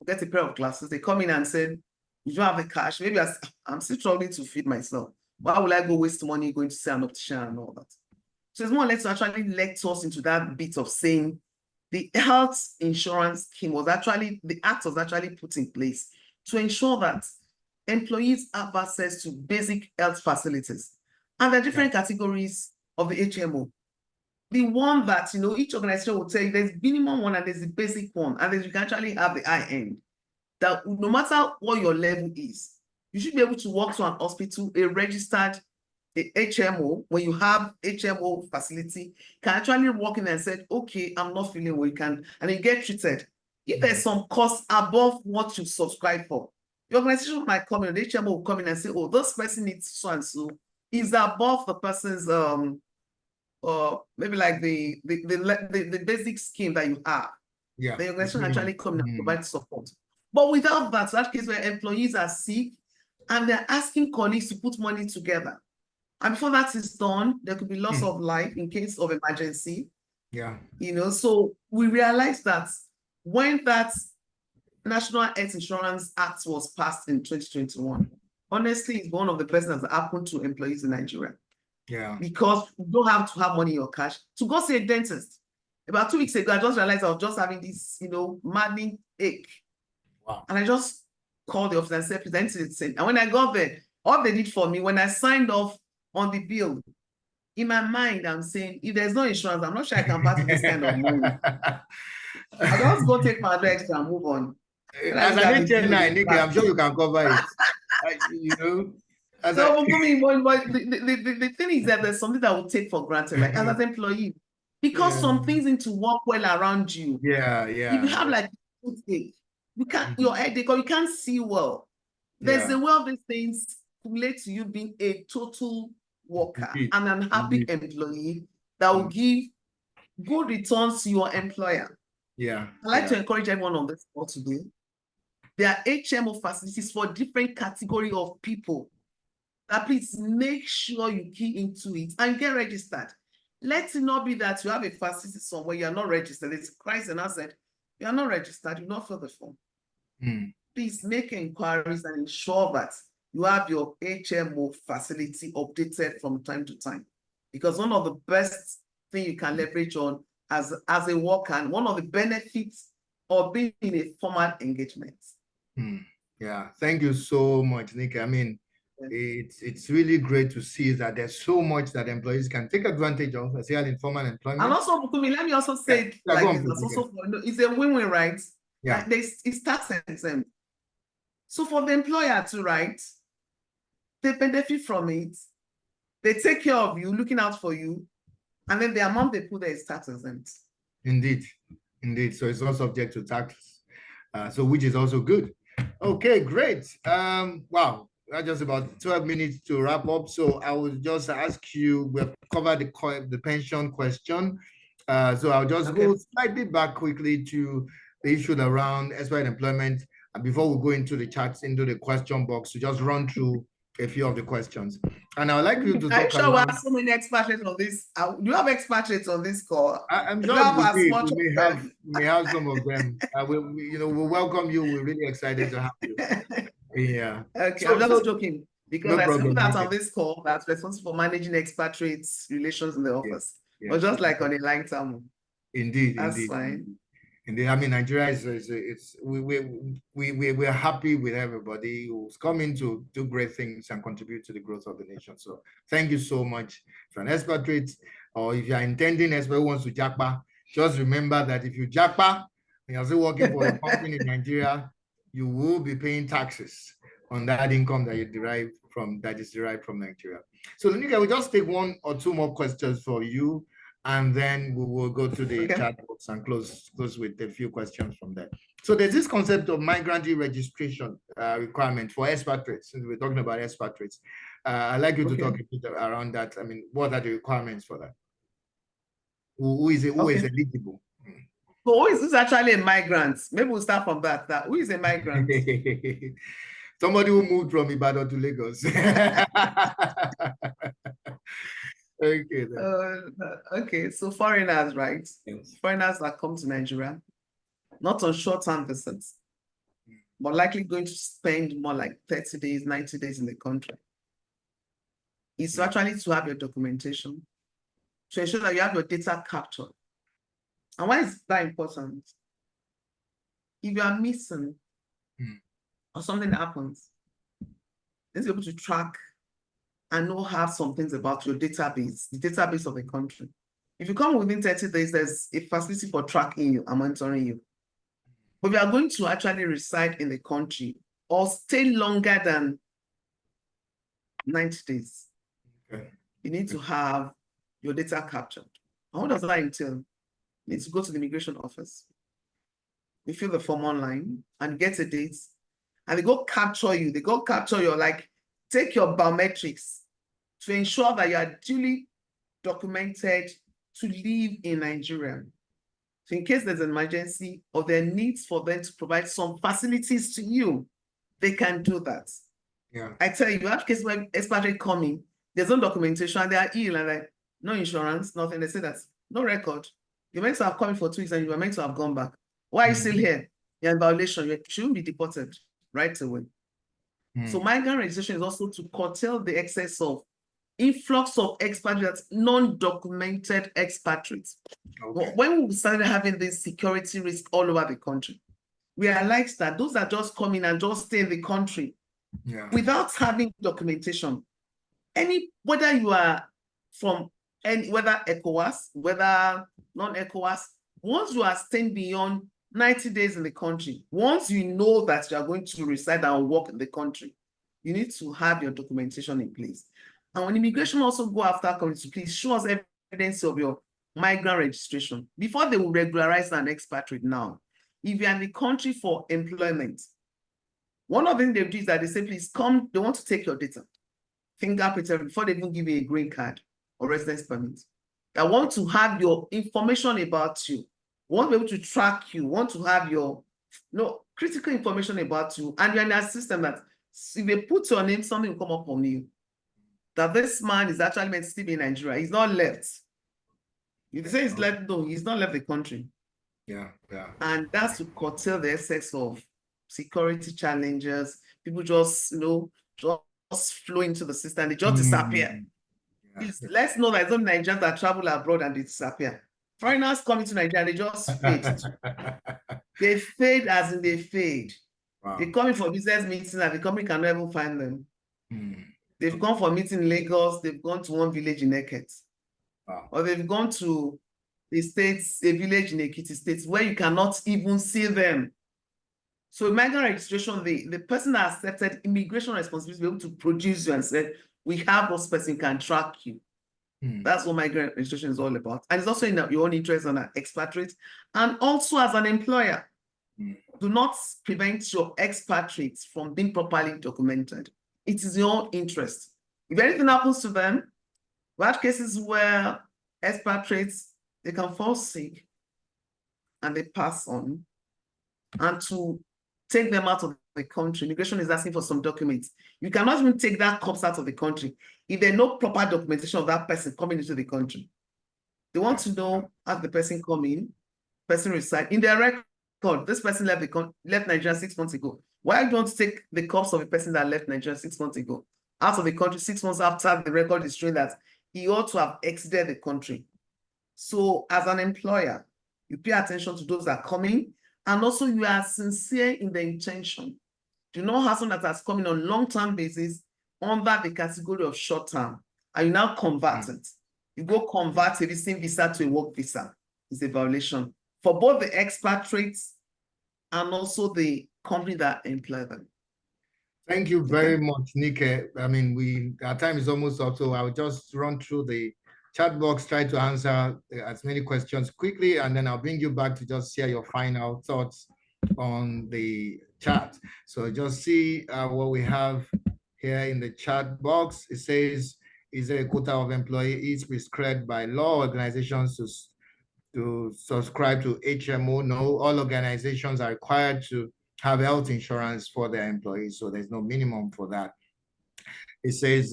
get a pair of glasses. They come in and say, you don't have the cash. Maybe I'm still struggling to feed myself. Why would I go waste money going to see an optician and all that? So it's more or less to actually let us into that bit of saying the health insurance scheme the act was actually put in place to ensure that employees have access to basic health facilities. And there are different categories of the HMO. The one that, each organization will tell you there's minimum one and there's the basic one, and then you can actually have the high end. That no matter what your level is, you should be able to walk to an hospital, a registered HMO, when you have HMO facility, can actually walk in and say, okay, I'm not feeling well, and you get treated. If there's some cost above what you subscribe for, the organization might come in, the HMO will come in and say, oh, this person needs so and so, is above the person's maybe like the basic scheme that you have. Yeah. The organization actually come and provide support. But without that case where employees are sick and they're asking colleagues to put money together. And before that is done, there could be loss of life in case of emergency. Yeah. So we realized that when that National Health Insurance Act was passed in 2021, honestly, it's one of the best things that happened to employees in Nigeria. Yeah. Because you don't have to have money in your cash to go see a dentist. About 2 weeks ago, I just realized I was just having this, maddening ache. Wow. And I just called the office and said, present it the same. And when I got there, all they did for me, when I signed off on the bill, in my mind, I'm saying, if there's no insurance, I'm not sure I can pass this kind of money. I just go take my extra and move on. As an HNI, Nikki, I'm sure you can cover it. So the thing is that there's something that we'll take for granted, like as an employee, because some things need to work well around you. Yeah. If you have like toothache, you can't your headache, or you can't see well. There's a way of these things relate to you being a total worker and an happy employee that will give good returns to your employer. Yeah. I'd like to encourage everyone on this call today. There are HMO facilities for different category of people. That please make sure you key into it and get registered. Let it not be that you have a facility somewhere you are not registered. It's Christ and I said, you are not registered, you not fill the form. Please make inquiries and ensure that you have your HMO facility updated from time to time. Because one of the best things you can leverage on as a worker, and one of the benefits of being in a formal engagement. Yeah, thank you so much, Nikki. I mean, it's really great to see that there's so much that employees can take advantage of, especially in formal employment. And also, Bukunmi, let me also say it's a win-win, right? Yeah. It's tax exempt. So for the employer to write, they benefit from it. They take care of you, looking out for you, and then the amount they put there is tax exempt. Indeed. So it's not subject to tax, so which is also good. Okay, great. Wow, that's just about 12 minutes to wrap up. So I will just ask you, we've covered the pension question. So I'll just go slightly back quickly to the issue around expired employment. And before we go into the chats, into the question box, to just run through a few of the questions. And I would like you to Are you talk sure we around. have so many expatriates on this? Do you have expatriates on this call? I'm Do sure you have as we much of them? may have some of them. We welcome you. We're really excited to have you. Yeah. Okay, I'm just joking because no there's people problem, that's okay. on this call that's responsible for managing expatriates relations in the office. Yes. But just like on a line term. Indeed, That's fine. Indeed. I mean, Nigeria we're happy with everybody who's coming to do great things and contribute to the growth of the nation. So thank you so much. If you're an expatriate or if you're intending expat wants to japa, just remember that if you japa and you're still working for a company in Nigeria, you will be paying taxes on that income that is derived from Nigeria. So Lenika, we'll just take one or two more questions for you, and then we will go to the chat box and close with a few questions from there. So there's this concept of migrant registration requirement for expatriates. Since we're talking about expatriates, I'd like you to talk a bit around that. I mean, what are the requirements for that? Who is eligible? So who is actually a migrant? Maybe we'll start from that. Who is a migrant? Somebody who moved from Ibadan to Lagos. Okay. Okay, so foreigners, right? Yes. Foreigners that come to Nigeria, not on short-term visits, but likely going to spend more like 30 days, 90 days in the country. It's actually to have your documentation, to ensure that you have your data captured. And why is that important? If you are missing or something happens, then you're able to track and have some things about your database, the database of the country. If you come within 30 days, there's a facility for tracking you and monitoring you. But if you are going to actually reside in the country or stay longer than 90 days, you need to have your data captured. And what does that entail? You need to go to the immigration office. You fill the form online and get a date, and they go capture you. They go capture your, take your biometrics to ensure that you are duly documented to live in Nigeria. So in case there's an emergency or there needs for them to provide some facilities to you, they can do that. Yeah. I tell you have cases where expatriate coming, there's no documentation, and they are ill and no insurance, nothing. They say that no record. You're meant to have come for 2 weeks and you were meant to have gone back. Why are you still here? You're in violation. You shouldn't be deported right away. So migrant registration is also to curtail the excess of influx of expatriates, non-documented expatriates. Okay. When we started having this security risk all over the country, we realized that those that just come in and just stay in the country without having documentation, whether you are from whether ECOWAS, whether non-ECOWAS, once you are staying beyond 90 days in the country, once you know that you are going to reside and work in the country, you need to have your documentation in place. And when immigration also go after community, please show us evidence of your migrant registration before they will regularize an expatriate now. If you're in the country for employment, one of the things they do is that they say, please come, they want to take your data, fingerprint before they even give you a green card or residence permit. They want to have your information about you, want to be able to track you, want to have your critical information about you, and you're in a system that if they put your name, something will come up on you. That this man is actually meant to still be in Nigeria. He's not left. If they say he's left, no, he's not left the country. Yeah. And that's to curtail the excess of security challenges. People just, just flow into the system. They just disappear. Let's know that it's not Nigerians that travel abroad and they disappear. Foreigners coming to Nigeria, they just fade. They fade as in they fade. Wow. They come in for business meetings and the company cannot even find them. They've gone for a meeting in Lagos, they've gone to one village in Eket. Wow. Or they've gone to a village in Ekiti State where you cannot even see them. So migrant registration, the person that accepted immigration responsibility to be able to produce you and said, we have those person can track you. That's what migrant registration is all about. And it's also in your own interest as an expatriate and also as an employer. Do not prevent your expatriates from being properly documented. It is your own interest. If anything happens to them, we have cases where expatriates, they can fall sick and they pass on. And to take them out of the country, immigration is asking for some documents. You cannot even take that corpse out of the country if there's no proper documentation of that person coming into the country. They want to know how the person come in, person reside in their record. This person left Nigeria 6 months ago. Why do you want to take the corpse of a person that left Nigeria 6 months ago out of the country 6 months after the record is showing that he ought to have exited the country? So as an employer, you pay attention to those that are coming, and also you are sincere in the intention. Do not have someone that has come in on long-term basis under the category of short-term, and you now convert it. You go convert a visiting visa to a work visa. It's a violation for both the expatriates and also the company that employ them. Thank you very much, Nike. I mean, our time is almost up, so I'll just run through the chat box, try to answer as many questions quickly, and then I'll bring you back to just share your final thoughts on the chat. So just see what we have here in the chat box. It says, is there a quota of employees prescribed by law organizations to subscribe to HMO? No, all organizations are required to have health insurance for their employees, so there's no minimum for that. It says,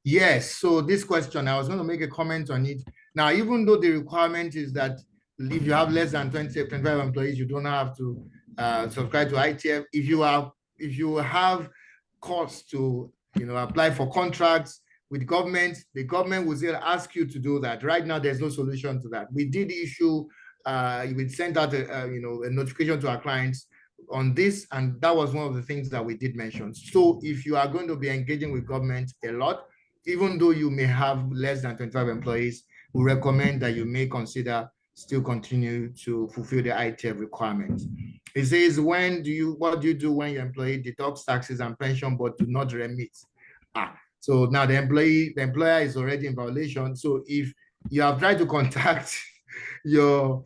yes, so this question, I was going to make a comment on it. Now, even though the requirement is that if you have less than 25 employees, you don't have to subscribe to ITF. If you have costs to apply for contracts with government, the government will still ask you to do that. Right now, there's no solution to that. We did issue, we sent out a notification to our clients on this, and that was one of the things that we did mention. So if you are going to be engaging with government a lot, even though you may have less than 25 employees, we recommend that you may consider still continue to fulfill the ITF requirements. It says, what do you do when your employee deducts taxes and pension but do not remit? So now the employer is already in violation. So if you have tried to contact your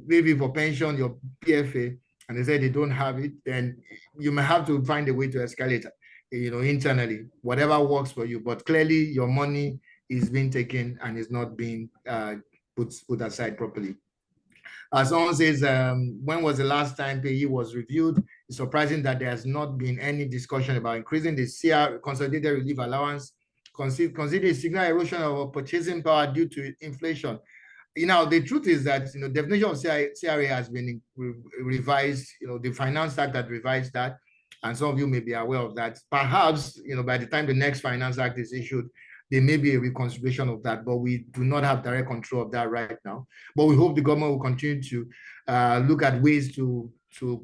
maybe for pension, your PFA, and they say they don't have it, then you may have to find a way to escalate, internally, whatever works for you. But clearly your money is being taken and is not being put aside properly. Someone says, when was the last time PAYE was reviewed? It's surprising that there has not been any discussion about increasing the CR, Consolidated Relief Allowance. Consider signal erosion of purchasing power due to inflation. The truth is that, definition of CRA has been revised, the Finance Act that revised that, and some of you may be aware of that. Perhaps, by the time the next Finance Act is issued, there may be a reconsideration of that, but we do not have direct control of that right now. But we hope the government will continue to look at ways to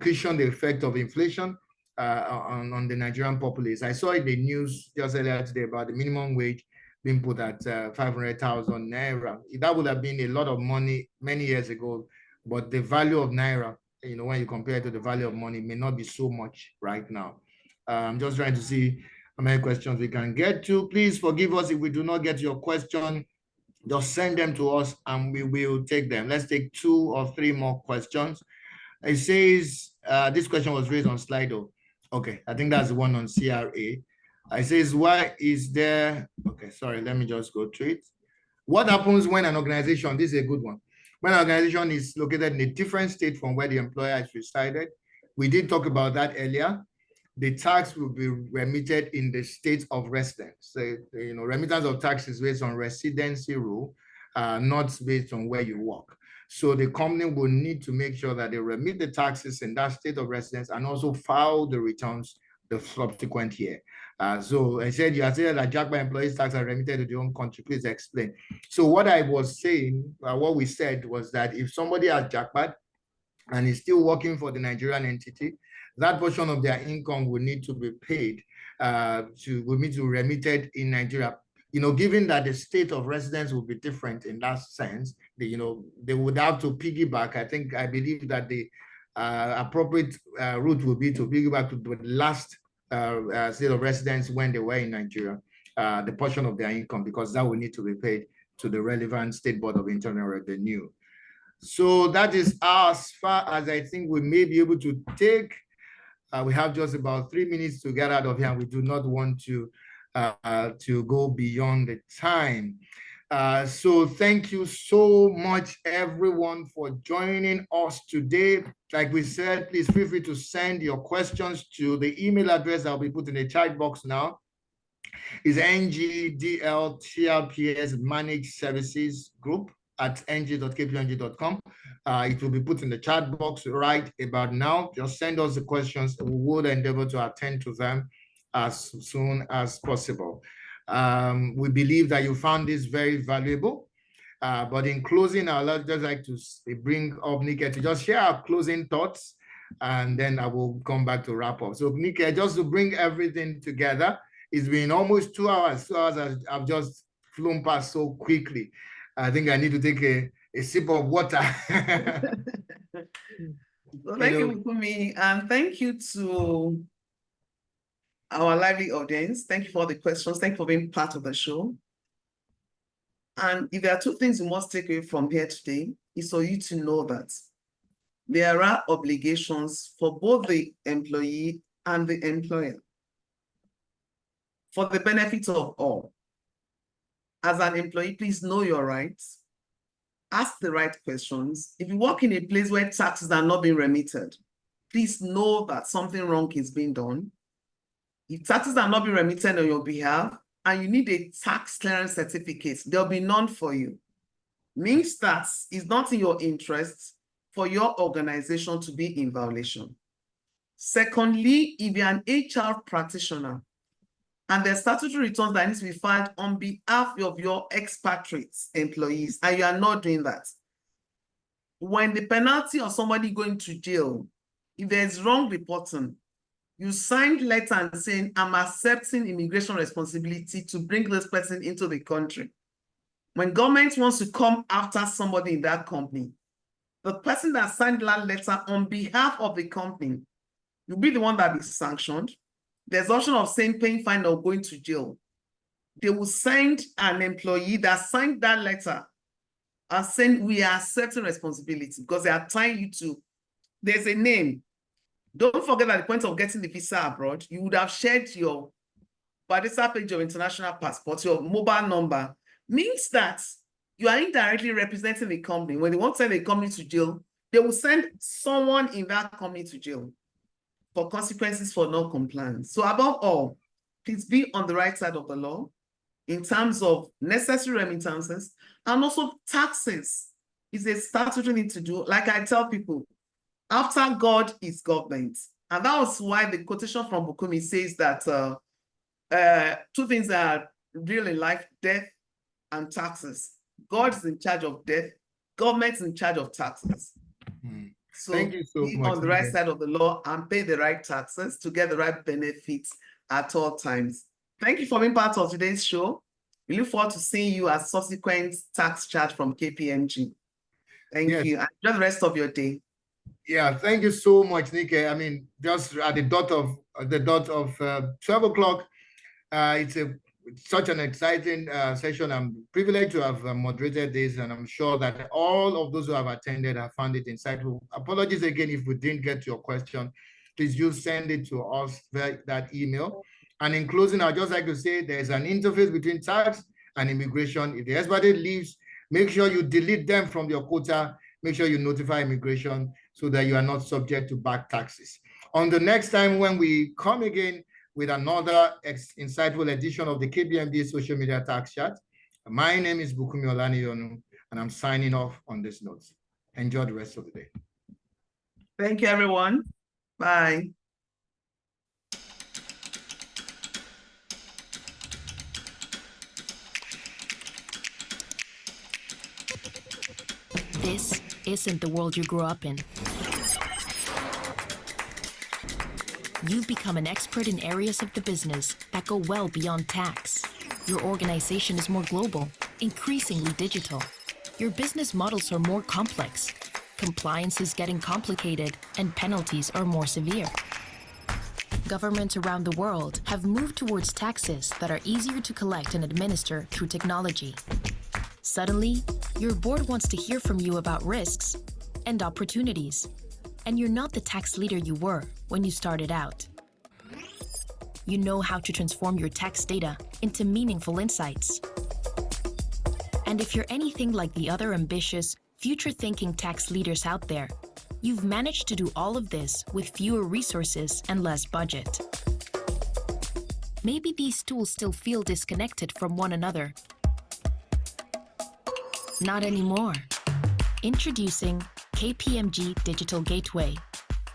cushion the effect of inflation on the Nigerian populace. I saw in the news just earlier today about the minimum wage being put at 500,000 Naira. That would have been a lot of money many years ago, but the value of Naira, when you compare it to the value of money, may not be so much right now. I'm just trying to see how many questions we can get to. Please forgive us if we do not get your question. Just send them to us and we will take them. Let's take 2 or 3 more questions. It says, this question was raised on Slido. Okay, I think that's the one on CRA. It says, why is there, okay, sorry, let me just go through it. What happens when an organization, this is a good one, when an organization is located in a different state from where the employer is resided? We did talk about that earlier. The tax will be remitted in the state of residence. So, remittance of tax is based on residency rule, not based on where you work. So the company will need to make sure that they remit the taxes in that state of residence and also file the returns the subsequent year. So I said, you are saying that JACPA employees' tax are remitted to their own country. Please explain. So what I was saying, what we said was that if somebody has JACPA and is still working for the Nigerian entity, that portion of their income will need to be paid, will need to be remitted in Nigeria. Given that the state of residence will be different in that sense, they would have to piggyback. I believe that the appropriate route will be to piggyback to the last state of residence when they were in Nigeria, the portion of their income, because that will need to be paid to the relevant State Board of Internal Revenue. So that is as far as I think we may be able to take. We have just about 3 minutes to get out of here, and we do not want to go beyond the time. So thank you so much, everyone, for joining us today. Like we said, please feel free to send your questions to the email address I'll be put in the chat box now. It's ngdltrps managed services group at ng.kpmg.com. It will be put in the chat box right about now. Just send us the questions. We will endeavor to attend to them as soon as possible. We believe that you found this very valuable. But in closing, I'd just like to bring up Nike to just share our closing thoughts, and then I will come back to wrap up. So Nike, just to bring everything together, it's been almost 2 hours. 2 hours I've just flown past so quickly. I think I need to take a sip of water. Well, thank you, Bukunmi, and thank you to our lively audience. Thank you for all the questions. Thank you for being part of the show. And if there are 2 things you must take away from here today, is for you to know that there are obligations for both the employee and the employer for the benefit of all. As an employee, please know your rights. Ask the right questions. If you work in a place where taxes are not being remitted, please know that something wrong is being done. If taxes are not being remitted on your behalf and you need a tax clearance certificate, there'll be none for you. Means that it's not in your interest for your organization to be in violation. Secondly, if you're an HR practitioner and there's statutory returns that need to be filed on behalf of your expatriates employees, and you are not doing that, when the penalty of somebody going to jail, if there's wrong reporting, you signed letter and saying, I'm accepting immigration responsibility to bring this person into the country. When government wants to come after somebody in that company, the person that signed that letter on behalf of the company will be the one that is sanctioned. There's option of saying paying fine or going to jail. They will send an employee that signed that letter and saying we are accepting responsibility because they are tying you to, there's a name. Don't forget at the point of getting the visa abroad, you would have shared your Badesa page of international passport, your mobile number, means that you are indirectly representing the company. When they want to send a company to jail, they will send someone in that company to jail for consequences for non-compliance. So above all, please be on the right side of the law in terms of necessary remittances and also taxes. It's a statutory thing to do. Like I tell people, after God is government. And that was why the quotation from Bukunmi says that 2 things are real in life, death and taxes. God is in charge of death, government's in charge of taxes. So thank you so be much, on the right side of the law and pay the right taxes to get the right benefits at all times. Thank you for being part of today's show. We look forward to seeing you at subsequent tax charge from KPMG. Thank you. And enjoy the rest of your day. Yeah, thank you so much, Nike. I mean, just at the dot of 12 o'clock, it's such an exciting session. I'm privileged to have moderated this, and I'm sure that all of those who have attended have found it insightful. Apologies again if we didn't get to your question. Please do send it to us via that email. And in closing, I'd just like to say there's an interface between tax and immigration. If the expatriate leaves, make sure you delete them from your quota. Make sure you notify immigration so that you are not subject to back taxes. On the next time when we come again with another insightful edition of the KPMG Social Media Tax Chat, my name is Bukunmi Olaniyonu, and I'm signing off on this note. Enjoy the rest of the day. Thank you, everyone. Bye. This isn't the world you grew up in. You've become an expert in areas of the business that go well beyond tax. Your organization is more global, increasingly digital. Your business models are more complex. Compliance is getting complicated, and penalties are more severe. Governments around the world have moved towards taxes that are easier to collect and administer through technology. Suddenly, your board wants to hear from you about risks and opportunities, and you're not the tax leader you were when you started out. You know how to transform your tax data into meaningful insights. And if you're anything like the other ambitious, future-thinking tax leaders out there, you've managed to do all of this with fewer resources and less budget. Maybe these tools still feel disconnected from one another. Not anymore. Introducing KPMG Digital Gateway,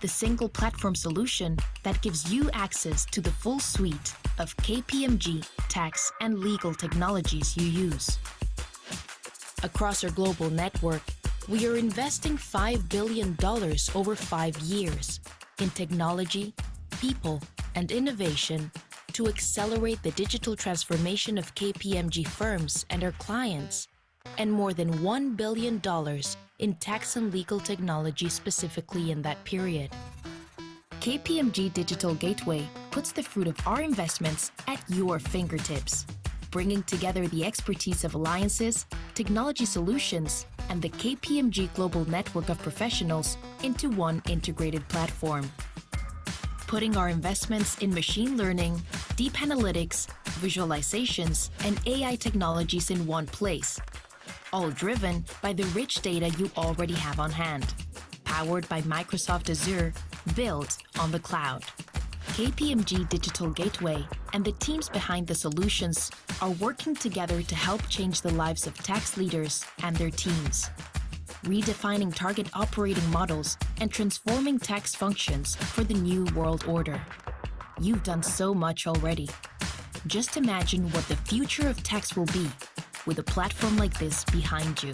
the single platform solution that gives you access to the full suite of KPMG tax and legal technologies you use. Across our global network, we are investing $5 billion over 5 years in technology, people, and innovation to accelerate the digital transformation of KPMG firms and our clients, and more than $1 billion in tax and legal technology specifically in that period. KPMG Digital Gateway puts the fruit of our investments at your fingertips, bringing together the expertise of alliances, technology solutions, and the KPMG global network of professionals into one integrated platform. Putting our investments in machine learning, deep analytics, visualizations, and AI technologies in one place, all driven by the rich data you already have on hand, powered by Microsoft Azure, built on the cloud. KPMG Digital Gateway and the teams behind the solutions are working together to help change the lives of tax leaders and their teams, redefining target operating models and transforming tax functions for the new world order. You've done so much already. Just imagine what the future of tax will be with a platform like this behind you.